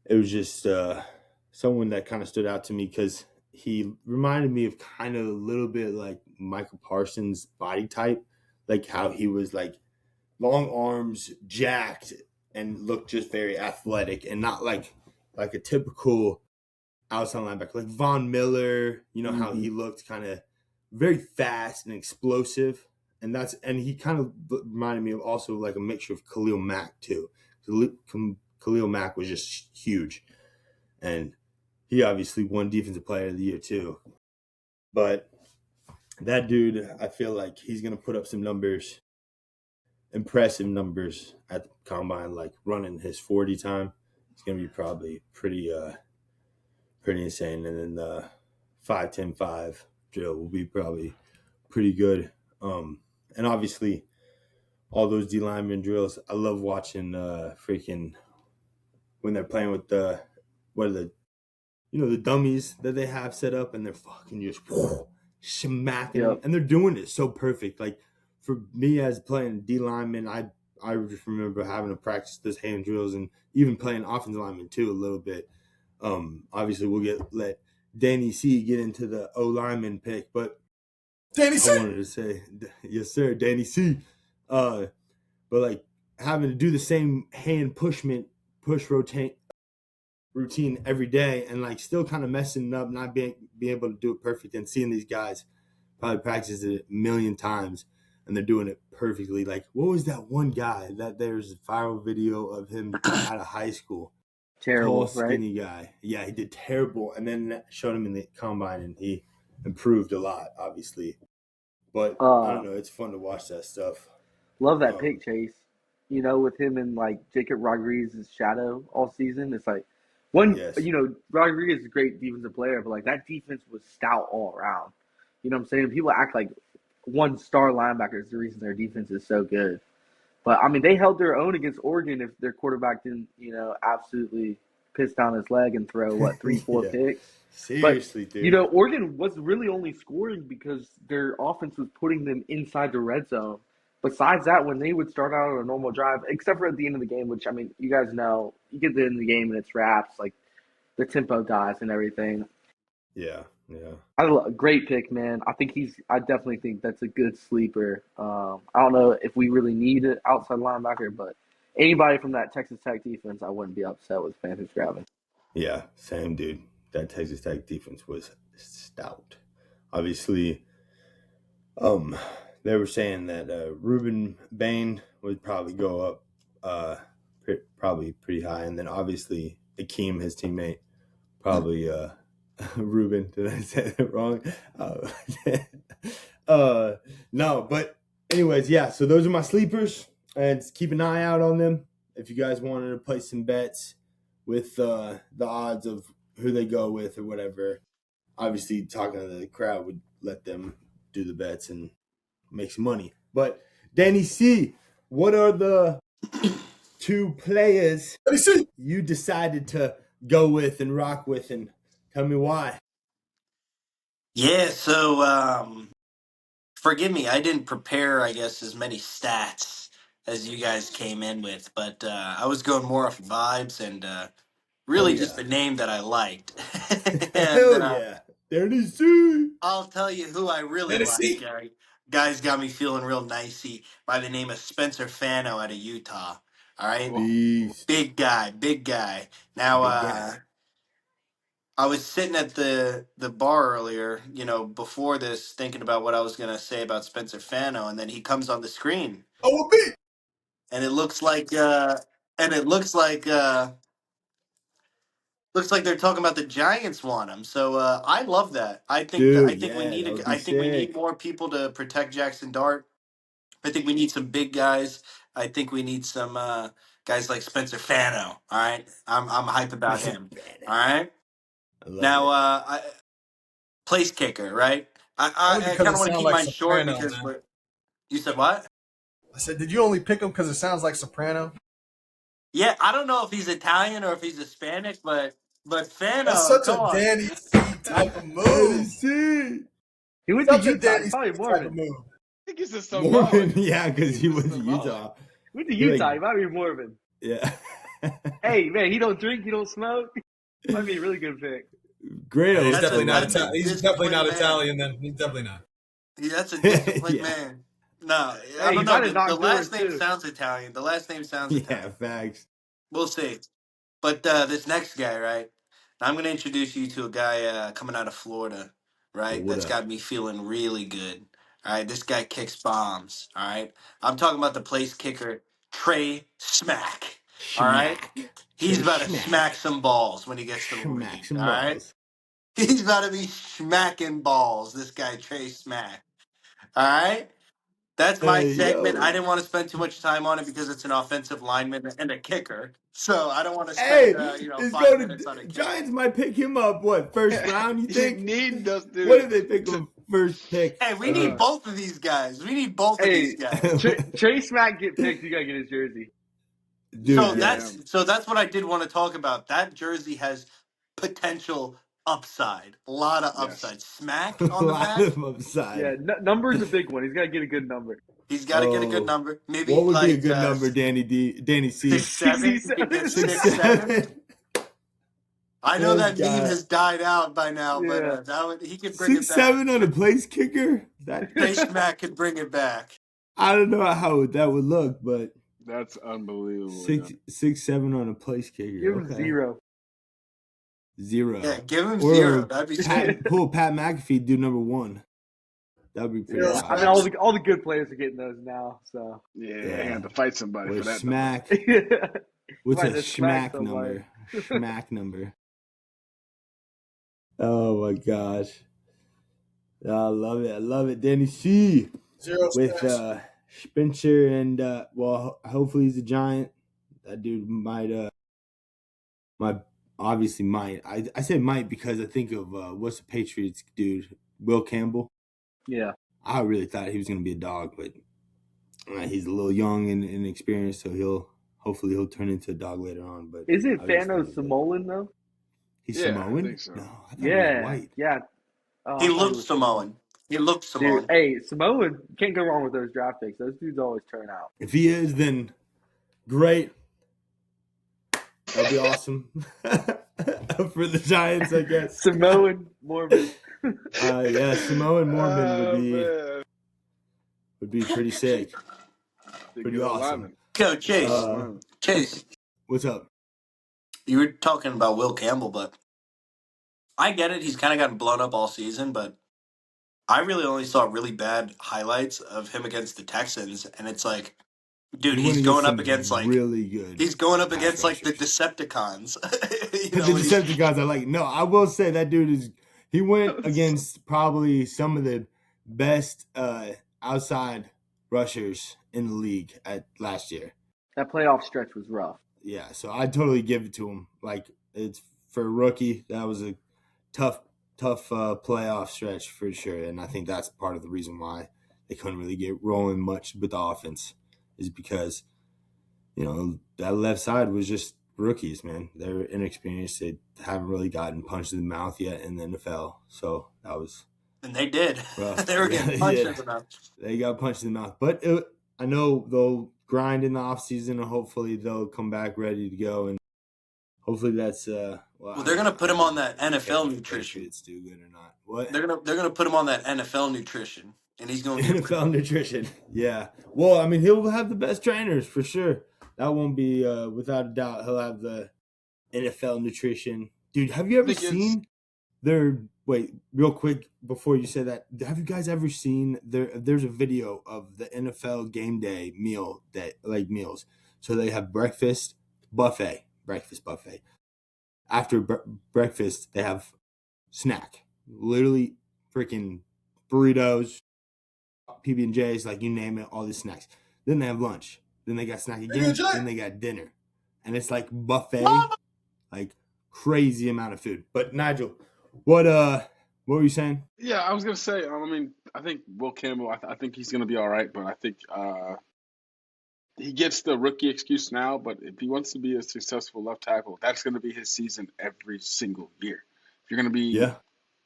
was just someone that kind of stood out to me because he reminded me of kind of a little bit like Michael Parsons' body type, like how he was like long arms, jacked, and looked just very athletic and not like a typical outside linebacker, like Von Miller. You know how he looked kind of very fast and explosive, and he kind of reminded me of also like a mixture of Khalil Mack too. Khalil Mack was just huge, and he obviously won Defensive Player of the Year too. But that dude, I feel like he's going to put up some numbers, impressive numbers at the combine, like running his 40 time. It's going to be probably pretty insane. And then the 5-10-5 drill will be probably pretty good. And obviously all those D lineman drills, I love watching freaking when they're playing with the dummies that they have set up, and they're fucking just smacking them, and they're doing it so perfect. Like for me as playing D lineman, I just remember having to practice those hand drills, and even playing offensive lineman too a little bit. Obviously we'll let Danny C get into the O lineman pick, but Danny C. I wanted to say yes, sir, Danny C. But like having to do the same hand push rotate routine every day and like still kind of messing up, not being able to do it perfect, and seeing these guys probably practice it a million times and they're doing it perfectly. Like, what was that one guy that there's a viral video of him out of high school? Terrible, tall, skinny guy. Yeah, he did terrible, and then showed him in the combine, and he improved a lot, obviously. But I don't know, it's fun to watch that stuff. Love that pick, Chase. You know, with him and like Jacob Rodriguez's shadow all season, it's like Rodriguez is a great defensive player, but like that defense was stout all around. You know what I'm saying? People act like one star linebacker is the reason their defense is so good. But I mean, they held their own against Oregon if their quarterback didn't, absolutely piss down his leg and throw 3-4 picks. Seriously, but, dude. Oregon was really only scoring because their offense was putting them inside the red zone. Besides that, when they would start out on a normal drive, except for at the end of the game, which, I mean, you guys know, you get to the end of the game and it's wraps, like the tempo dies and everything. Yeah. Great pick, man. I definitely think that's a good sleeper. I don't know if we really need an outside linebacker, but anybody from that Texas Tech defense, I wouldn't be upset with Panthers grabbing. Yeah, same, dude. That Texas Tech defense was stout. Obviously, they were saying that Ruben Bain would probably go up probably pretty high. And then obviously Akeem, his teammate, probably Ruben. Did I say that wrong? No, but anyways, yeah. So those are my sleepers, and keep an eye out on them if you guys wanted to place some bets with the odds of who they go with or whatever. Obviously, talking to the crowd would let them do the bets and make some money. But Danny C, what are the 2 players Let me see. you decided to go with and rock with, and tell me why? Yeah, so forgive me, I didn't prepare, I guess, as many stats as you guys came in with, but I was going more off vibes and really just the name that I liked. and Hell yeah, Danny C. I'll tell you who I really Let me like, see. Gary. Guys got me feeling real nicey by the name of Spencer Fano out of Utah. All right, Beast. big guy, big guy. Now, Big guy. I was sitting at the bar earlier, before this, thinking about what I was gonna say about Spencer Fano, and then he comes on the screen, Oh, with me. and it looks like, looks like they're talking about the Giants want him. So I love that. Dude, I think we yeah, need that would be I think we need sick. more people to protect Jackson Dart. I think we need some big guys. I think we need some guys like Spencer Fano. All right, I'm hype about him. All right. I love Now, it. place kicker, right? Only I because kind it of want to sounds keep like mine short Soprano, because man. you said what? I said, did you only pick him because it sounds like Soprano? Yeah, I don't know if he's Italian or if he's Hispanic, but That's Fano, such come a on. Danny C type of Danny move. C. He went to Such a Utah. Danny He's C probably type of Mormon. move. I think it's a Mormon, Samoan. yeah, because he He's went to Samoan. Utah. He went to He like- Utah. He might be Mormon. Yeah. Hey, man, he don't drink. He don't smoke. Might be a really good pick. Great. Yeah, he's That's definitely a- not that's a Italian. He's disciplined definitely not man. Italian. Then he's definitely not. Yeah, that's a disciplined Yeah. man. No, I Hey, don't he know. might have The knocked last doors, name too. sounds Italian. The last name sounds Yeah, Italian. facts. We'll see. But this next guy, right? I'm going to introduce you to a guy coming out of Florida, right? That's Florida. got me feeling really good. All right, this guy kicks bombs. All right, I'm talking about the place kicker, Trey Smack. All right, Schmack. he's Trey about to Schmack. smack some balls when he gets to the Schmack league. some All right, balls. he's about to be smacking balls. This guy, Trey Smack. All right. That's my Hey, segment. yo. I didn't want to spend too much time on it because it's an offensive lineman and a kicker. So I don't want to spend, Hey, it's 5 going minutes on a to kicker. Giants might pick him up. What, first round? You You think? need those dudes. What if they pick him first pick? Hey, we need both of these guys. We need both of Hey, these guys. Trey Smack get picked. You gotta get his jersey. Dude, So yeah. that's what I did want to talk about. That jersey has potential upside. A lot of Yes. upside. Smack a on the lot back. of upside. Yeah, number's a big one. He's gotta get a good number. He's got to get a good Oh, number. Maybe what would be a like, good number, Danny C? 6'7". He could get 6'7". 6'7". I know This that meme guy. has died out by now, Yeah. but he could bring it back. 6'7" on a place kicker? That Trey Smack could bring it back. I don't know how that would look, but That's unbelievable. 6'7" on a place kicker. Give him Okay. 0. 0. Yeah, give him Or 0. That'd be sweet. Pull Pat McAfee, do number 1. That'd be pretty Yeah, I mean, wild. all the good players are getting those now. So Yeah, Yeah. they have to fight somebody Or for that. Smack. What's Might a have smacked schmack somebody. number? Schmack number. Oh my gosh. I love it. I love it. Danny C. 0 with smash. Spencer and hopefully he's a Giant. That dude might obviously might. I say might because I think of what's the Patriots dude, Will Campbell. Yeah. I really thought he was gonna be a dog, but he's a little young and inexperienced, so hopefully he'll turn into a dog later on. But Is it I just Fano love it. Samoan though? He's Yeah, I Samoan? think so. No, I thought he was Yeah. white. Yeah. Oh, I He thought looked was Samoan. He looked Samoan. Dude, hey, Samoan can't go wrong with those draft picks. Those dudes always turn out. If he is, then great. That'd be awesome for the Giants, I guess. Samoan Mormon. Yeah, Samoan Mormon would be pretty sick. Big Pretty good awesome. alignment. Go, Chase. Chase, What's up? you were talking about Will Campbell, but I get it. He's kind of gotten blown up all season, but I really only saw really bad highlights of him against the Texans, and it's like, dude, He he's went going some up against like really good. he's going up pass against like the rushers. Decepticons. The Decepticons are like, no, I will say that dude he went against probably some of the best outside rushers in the league at last year. That playoff stretch was rough. Yeah, so I totally give it to him. Like, it's for a rookie, that was a tough playoff stretch for sure. And I think that's part of the reason why they couldn't really get rolling much with the offense, is because, you know, that left side was just rookies, man. They're inexperienced. They haven't really gotten punched in the mouth yet in the NFL. So that was And they did. rough. They were getting punched Yeah. in the mouth. They got punched in the mouth. But I know they'll grind in the offseason, and hopefully they'll come back ready to go. And hopefully that's Well, they're gonna put him on that NFL nutrition. It's do good or not. What? They're gonna put him on that NFL nutrition, and he's gonna get NFL nutrition. Yeah. Well, I mean, he'll have the best trainers for sure. That won't be without a doubt. He'll have the NFL nutrition. Dude, have you ever seen their wait, real quick before you say that, have you guys ever seen there's a video of the NFL game day meals. So they have breakfast buffet. After breakfast, they have snack. Literally freaking burritos, PB&Js, like you name it, all these snacks. Then they have lunch. Then they got snack again. Then they got dinner. And it's like buffet, like crazy amount of food. But Nigel, what were you saying? Yeah, I was gonna say. I mean, I think Will Campbell. I think he's gonna be all right, but I think he gets the rookie excuse now. But if he wants to be a successful left tackle, that's gonna be his season every single year. If you're gonna be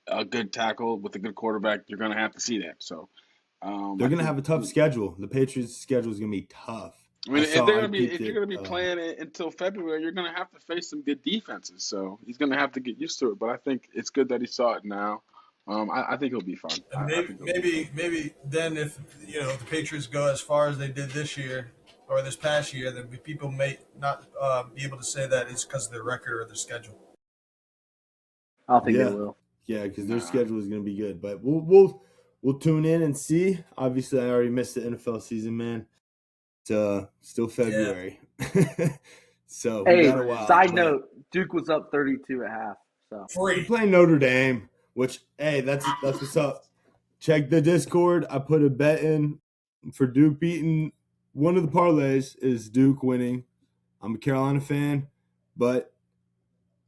a good tackle with a good quarterback, you're gonna have to see that. So they're gonna have a tough schedule. The Patriots' schedule is gonna be tough. I mean, if you're gonna be playing it until February, you're gonna have to face some good defenses. So he's gonna have to get used to it. But I think it's good that he saw it now. I think he'll be fine. Maybe then if the Patriots go as far as they did this year or this past year, then people may not be able to say that it's because of their record or their schedule. I don't think they will. Yeah, because their schedule is going to be good. But we'll tune in and see. Obviously, I already missed the NFL season, man. It's still February. Yeah. So we got a while. Side note, Duke was up 32 at half. So we're playing Notre Dame, which, hey, that's what's up. Check the Discord. I put a bet in for Duke beating. One of the parlays is Duke winning. I'm a Carolina fan, but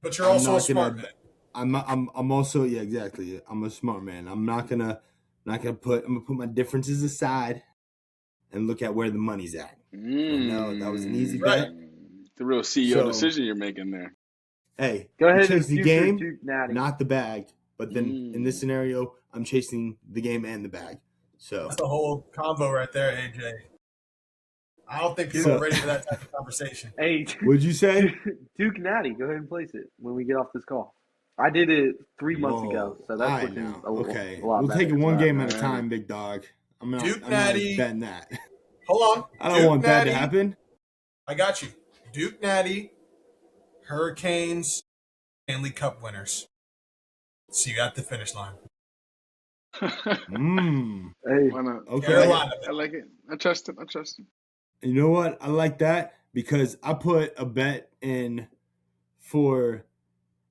you're also a smart man. I'm also exactly. I'm a smart man. I'm gonna put my differences aside and look at where the money's at. No, that was an easy bet. The real CEO decision you're making there. Hey, go ahead chase and the game, not the bag. But then in this scenario, I'm chasing the game and the bag. So that's the whole combo right there, AJ. I don't think people are ready for that type of conversation. Hey, what'd you say? Duke Natty, go ahead and place it when we get off this call. I did it 3 months ago, so that's looking a lot we'll better. take it one game at a time, big dog. I'm not betting that. Hold on. I don't want that to happen. I got you. Duke Natty, Hurricanes, Stanley Cup winners. See you at the finish line. Hey, why not? Okay. Carolina. I like it. I trust it. You know what? I like that because I put a bet in for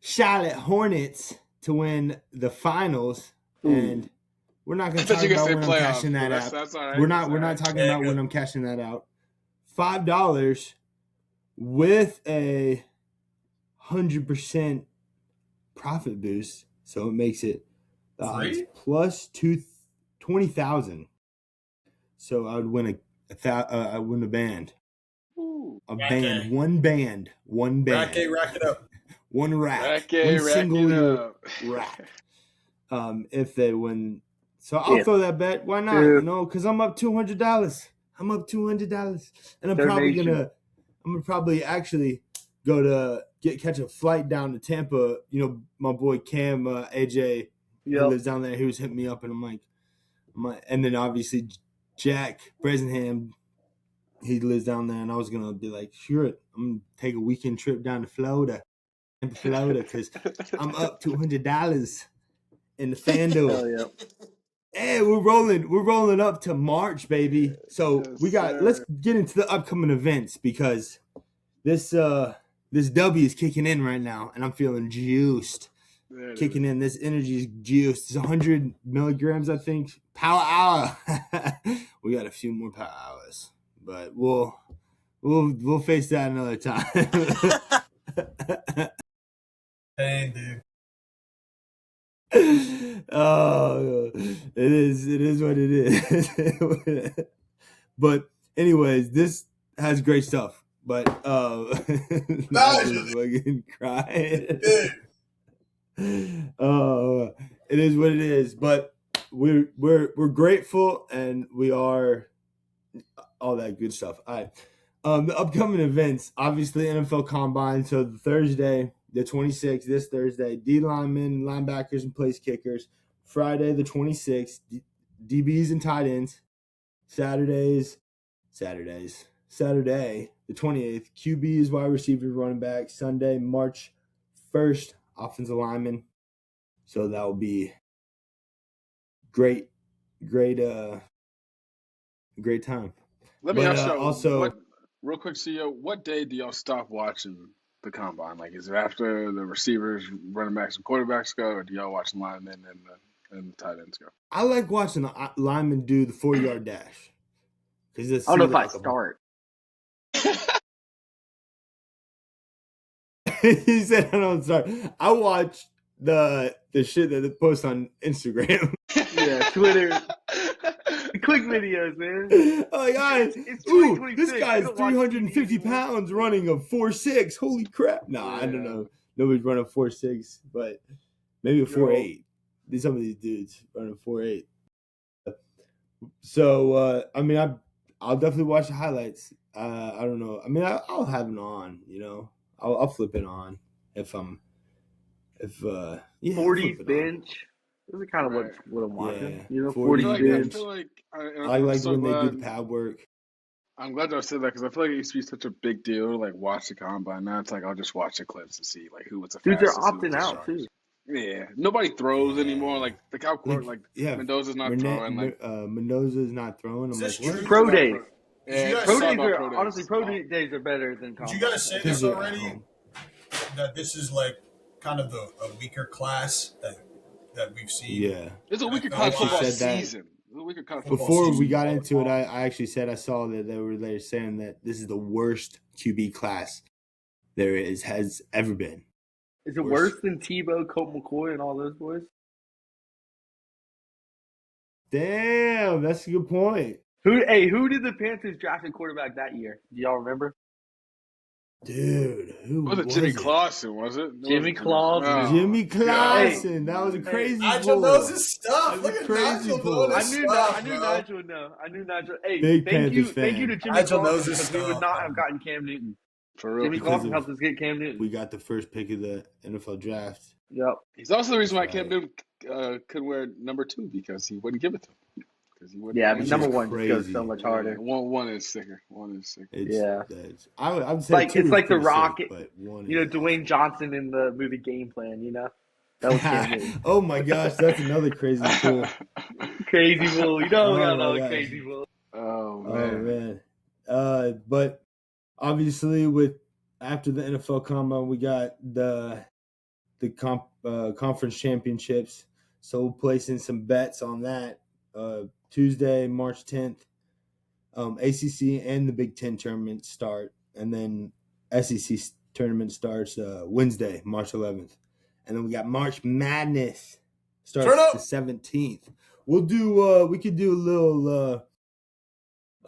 Charlotte Hornets to win the finals, and we're not going to talk about when I'm cashing that out. That's all right. We're not talking about when I'm cashing that out. $5 with a 100% profit boost, so it makes it plus 20,000. So I would win I win a band. One band. Rack it up. One rack. One single rack. If they win. So I'll throw that bet. Why not? Because I'm up $200. And I'm probably actually go to catch a flight down to Tampa. My boy Cam, AJ, who lives down there, he was hitting me up, and I'm like, and then obviously Jack Bresenham, he lives down there, and I was gonna be like, sure, I'm gonna take a weekend trip down to Florida, because I'm up $200 in the FanDuel. Hey, we're rolling up to March, baby. So let's get into the upcoming events, because this W is kicking in right now, and I'm feeling juiced. There it kicking is. in. This energy juice is 100 milligrams, I think. Power hour. We got a few more power hours, but we'll face that another time. Pain, dude. Oh, it is what it is. But anyways, this has great stuff. But I just fucking cried. Oh, it is what it is. But we're grateful, and we are all that good stuff. All right. The upcoming events, obviously NFL Combine. So Thursday, the 26th, this Thursday, D linemen, linebackers, and place kickers. Friday, the 26th, DBs and tight ends. Saturday, the 28th, QBs, wide receivers, running back. Sunday, March 1st, offensive linemen. So that will be great time. Let me But, ask y'all also- real quick, CEO, what day do y'all stop watching the combine? Like, is it after the receivers, running backs, and quarterbacks go, or do y'all watch linemen and the tight ends go? I like watching the linemen do the 40-yard dash. I don't know if I start. He said I don't start. I watch the shit that they post on Instagram. Yeah, Twitter. The quick videos, man. Oh, guys, It's ooh, 2026. this guy's We don't watch 350 TV anymore. pounds running a 4.6. Holy crap. No, I don't Yeah. know. Nobody's running a 4.6, but maybe a Yo. 4.8. Some of these dudes running a 4.8. So, I mean, I'll definitely watch the highlights. I don't know. I mean, I'll have it on, you know. I'll flip it on yeah, 40s flip it on. bench. Those are kind of Right. what I'm watching. Yeah, You know, 40 40s I bench. feel like I like so when they do glad- the pad work. I'm glad y'all said that because I feel like it used to be such a big deal to like watch the combine. Now it's like I'll just watch the clips and see like who was the Dudes are fastest, who was opting the out strongest. too. Yeah, nobody throws anymore. Like the cow court, like Yeah, Mendoza's not throwing. Like Mendoza's not throwing. Is I'm this like, true? what? Pro days. Did you guys Pro say days about are pro days. honestly days are better than Did combine. you guys say Because this they're at already? home. That this is like kind of a weaker class that we've seen. Yeah. it's a weaker I college actually football said that season. It's a weaker college Football Before season. we got into it, I actually said I saw that they were saying that this is the worst QB class has ever been. Is it worse than Tebow, Colt McCoy, and all those boys? Damn, that's a good point. Who did the Panthers draft a quarterback that year? Do y'all remember? Dude, who Was it was Jimmy it? Clausen? Was it? Jimmy Clausen. Oh, Jimmy God. Clausen. That was a crazy Nigel pull. knows his stuff. That's Look a at crazy Nigel pull. knowing I his knew stuff, I knew bro. Nigel would know. I knew Nigel. Hey, Big thank you Panthers fan. to Jimmy Nigel Clausen knows his because we would stuff, not bro. have gotten Cam Newton. For real. Jimmy Because Clausen of- helped us get Cam Newton. We got the first pick of the NFL draft. Yep. He's also the reason why That's Cam right. Newton could wear number 2 because he wouldn't give it to him. Because he wouldn't. Yeah, Which but is number one just goes crazy. so much harder. One is sicker. One is sicker. It's, Yeah. I would say Like- two it's is like The pretty Rock, sick, but one You know, is Dwayne Johnson in the movie Game Plan, you know? That was Cam Newton. Oh my gosh, that's another crazy pull. Crazy bull. You know we got Oh, my another gosh. crazy bull. Oh Oh man. man. But obviously after the NFL Combine, we got the conference championships. So we'll place in some bets on that. Tuesday, March 10th. ACC and the Big Ten tournament start, and then SEC tournament starts Wednesday, March 11th, and then we got March Madness starts Turn up. the 17th. We'll do we could do a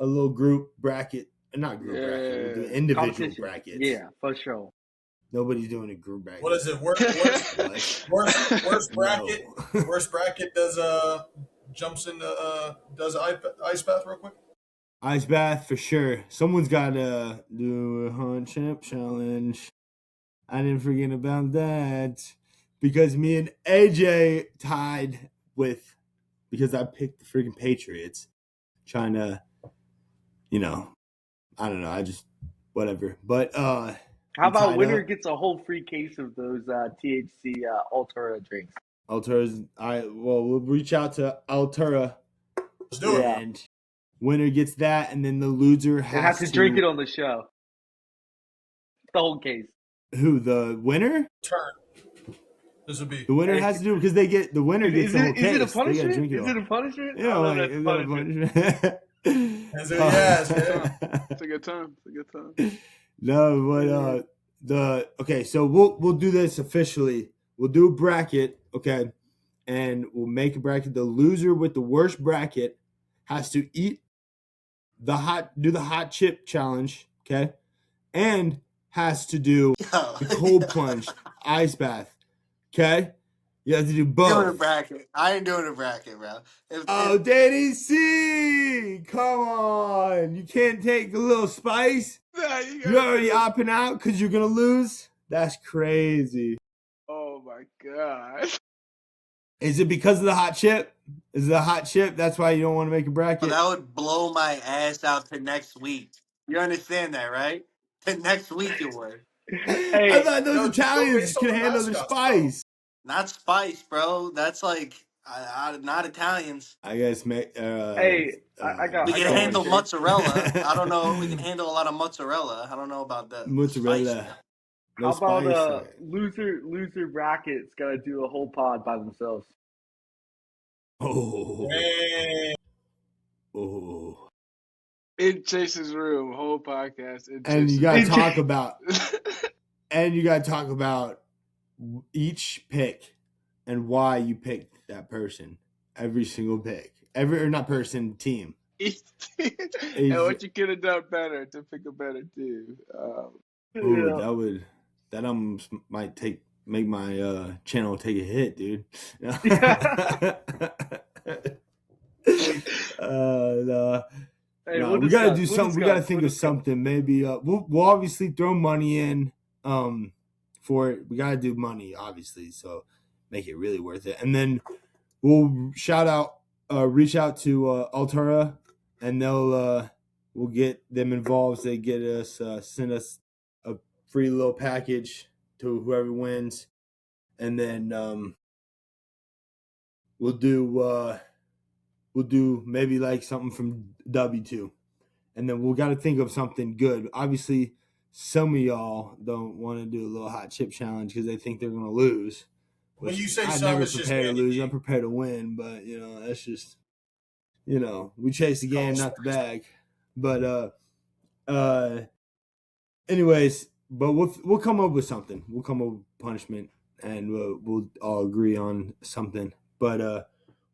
little group bracket, not group bracket. We'll do Yeah. individual Competition. brackets. Yeah, for sure. Nobody's doing a group bracket. What is it? Worst bracket. No. Worst bracket does jumps in does ice bath real quick. Ice bath for sure. Someone's got to do a hunt champ challenge. I didn't forget about that because me and AJ tied because I picked the freaking Patriots, trying to, I don't know. I just whatever. But How we about tied winner up. gets a whole free case of those THC Altura drinks? Altura's. We'll reach out to Altura, Let's do it. Yeah. and winner gets that, and then the loser They has have to drink it on the show. The whole case. Who, the winner? Turn. This would be. The winner has to do because the winner gets the whole Is it a case. They got to punishment? drink it all. Is it a punishment? Yeah, Oh, like, that's is that a punishment. punishment? Yes, man. It's a good time. It's a good time. No, but okay, so we'll do this officially. We'll do a bracket, okay, and we'll make a bracket. The loser with the worst bracket has to eat the hot chip challenge, okay, and has to do Yo. the cold plunge ice bath, okay. You have to do Doing a both. bracket. I ain't doing a bracket, bro. Oh, Danny C, come on! You can't take a little spice. Nah, You're already opting out because you're gonna lose. That's crazy. Oh my god. Is it because of the hot chip? Is it a hot chip? That's why you don't want to make a bracket. that would blow my ass out to next week. You understand that, right? To next week it would. I thought those No, just go Italians based on can the handle the mascots, bro. spice. Not spice, bro. That's like not Italians. I guess. Hey, I got. We I can got handle one. mozzarella. I don't know. We can handle a lot of mozzarella. I don't know about the Mozzarella. spice. No How about spice. loser brackets gotta do a whole pod by themselves? Oh. Man. Oh. In Chase's room, whole podcast. In And you Chase's gotta room. talk about. And you gotta talk about each pick and why you picked that person. Every single pick. Or not person, team. And what you could have done better to pick a better team. Ooh, that almost might make my channel take a hit, dude. No. Hey, No, we'll we gotta discuss, do we'll something. We gotta discuss, think we'll of discuss. something. Maybe we'll obviously throw money in for it. We gotta do money, obviously, so make it really worth it. And then we'll reach out to Altura, and we'll get them involved. They get us send us a free little package to whoever wins, and then we'll do maybe like something from W2, and then we got to think of something good. Obviously, some of y'all don't want to do a little hot chip challenge because they think they're gonna lose. When you say I'm some, never it's just prepared to Andy lose. B. I'm prepared to win, but that's just we chase the game, not the bag. But anyways, but we'll come up with something. We'll come up with punishment, and we'll all agree on something. But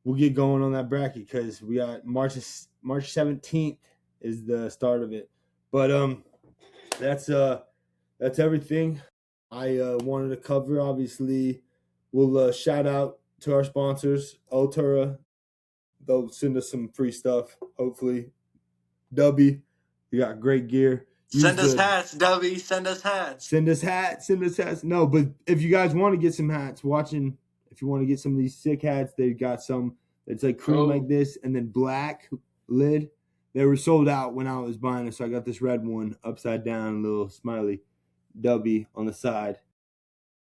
we'll get going on that bracket because we got March 17th is the start of it. But that's everything I wanted to cover. Obviously, we'll shout out to our sponsors, Altura. They'll send us some free stuff, hopefully. Dubby, we got great gear. Send us hats, Dubby. Send us hats. Send us hats. No, but if you guys want to get some hats, if you want to get some of these sick hats, they got some that's like cream like this and then black lid. They were sold out when I was buying it, so I got this red one, upside down, little smiley Dubby on the side.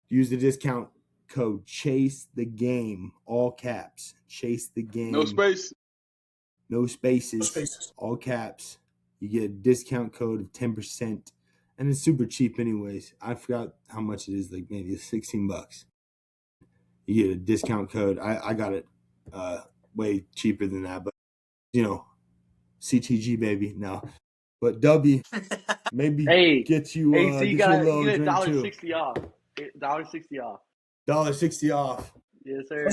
Use the discount code Chase the Game, all caps. Chase the Game. No space. No spaces. No spaces. All caps. You get a discount code of 10%. And it's super cheap anyways. I forgot how much it is, like maybe $16. You get a discount code. I got it way cheaper than that, but CTG baby. No. But W maybe get you so you get got you a little drink $1.60 off. $1.60 off. $1.60 off. Yes, sir.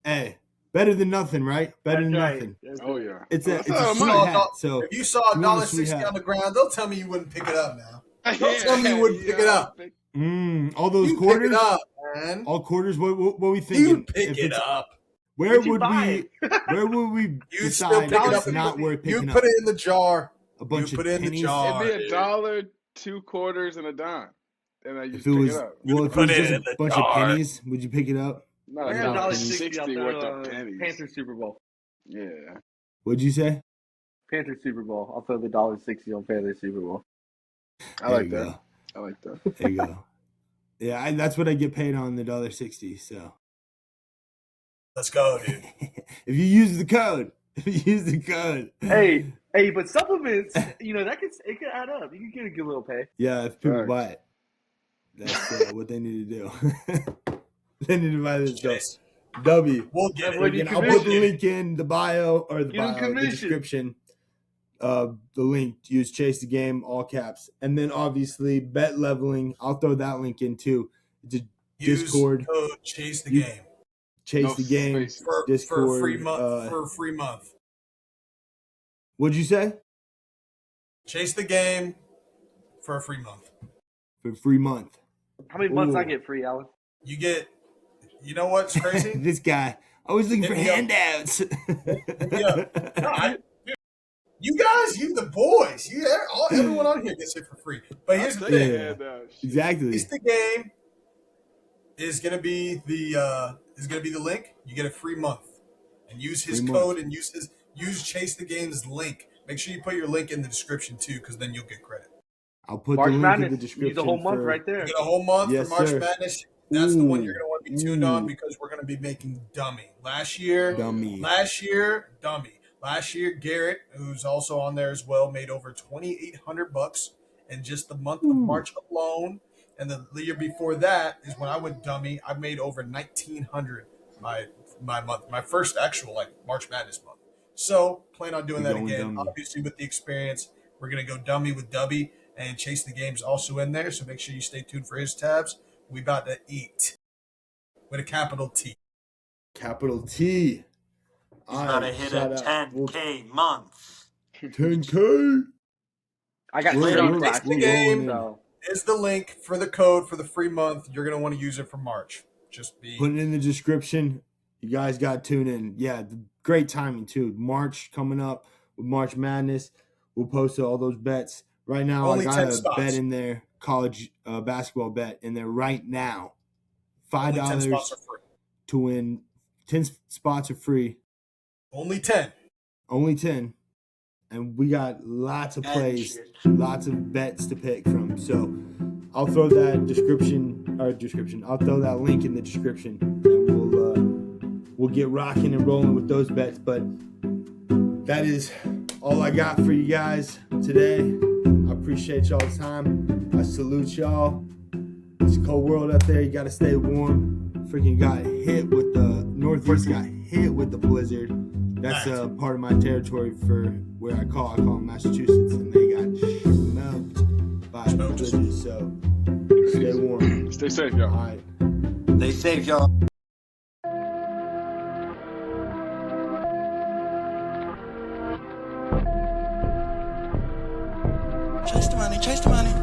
Hey, better than nothing, right? Better than That's right. nothing. Yes, sir. Oh yeah. It's a sweet money. hat. So If you saw you want a sweet $1.60 hat. on the ground, don't tell me you wouldn't pick it up now. Don't tell me you wouldn't pick it up. All those You quarters, pick it up, man. all quarters. What we thinking? You pick If it it's- up. Where What'd you would buy we? Where would we You still decide pick it it's up. not worth You picking put up? it in the jar. A bunch you of put it in the pennies. jar. It'd be dude. $1, 2 quarters, and a dime. And I just If it pick was it up. well, if it Put was it just in a the bunch jar. of pennies, would you pick it up? Not I a got dollar $1.60 $1.60 worth of off pennies. Panthers Super Bowl. Yeah. What'd you say? Panthers Super Bowl. I'll throw the $1.60 on Panthers Super Bowl. I There like you that. go. I like that. There you go. Yeah, that's what I get paid on the $1.60. So Let's go, dude. if you use the code, Hey, but supplements, that it could add up. You can get a good little pay. Yeah, if people Facts. buy it, that's what they need to do. Limited by this. So, Chase. W. We'll get When you it. Again, I'll put the link in the bio or the Give him bio, the commission. description. The link. Use Chase the Game, all caps. And then obviously bet leveling. I'll throw that link in too. Use Discord. code Chase the You- Game Chase No the Game. spaces. for Discord. a free month. For a free month. What'd you say? Chase the Game for a free month. For a free month. How many months I Ooh. get free, Alan? You get. You know what's crazy? This guy. Always looking Hit for me up. handouts. No, you guys, you the boys, everyone on here gets it for free. But here's the I'll take thing: a Yeah. handout. Shit. Exactly. Chase the Game is gonna be the link. You get a free month, and use his Free code and use Chase the Game's link. Make sure you put your link in the description too, because then you'll get credit. I'll put March the link Madness. in the You description. use a whole month for- right there. You get a whole month Yes, for March sir. Madness. That's the one Ooh. you're gonna want to be tuned on Ooh. because we're gonna be making Dummy. Last year, Dummy. Dummy. Last year, Garrett, who's also on there as well, made over $2,800 in just the month of March alone. And the year before that is when I went Dummy. I made over $1,900 my month, my first actual March Madness month. So plan on doing You're that going again. Dummy. Obviously, with the experience, we're gonna go Dummy with Dubby, and Chase the Game's also in there. So make sure you stay tuned for his tabs. We about to eat with a capital T. Capital T. He's about to hit a 10K month. 10K. I got We're- straight we're- last we're year, rolling in. so Is the link for the code for the free month. You're gonna want to use it for March. Just be Put it in the description. You guys got to tune in. Yeah, great timing too. March coming up with March Madness. We'll post all those bets. Right now, Only I 10 got a spots. bet in there, college basketball bet in there right now. only 10 $5 spots are free. to win. 10 spots are free. Only 10. Only 10. And we got lots of And plays, shit. lots of bets to pick from. So I'll throw that I'll throw that link in the description, and we'll get rocking and rolling with those bets. But that is all I got for you guys today. I appreciate y'all's time. I salute y'all. It's a cold world up there. You got to stay warm. Freaking got hit with the Northeast, got hit with the blizzard. That's part of my territory for where I call Massachusetts, and they got smoked by the blizzard. So stay warm. Stay safe, All y'all. right. They saved y'all. Chase the money, chase the money.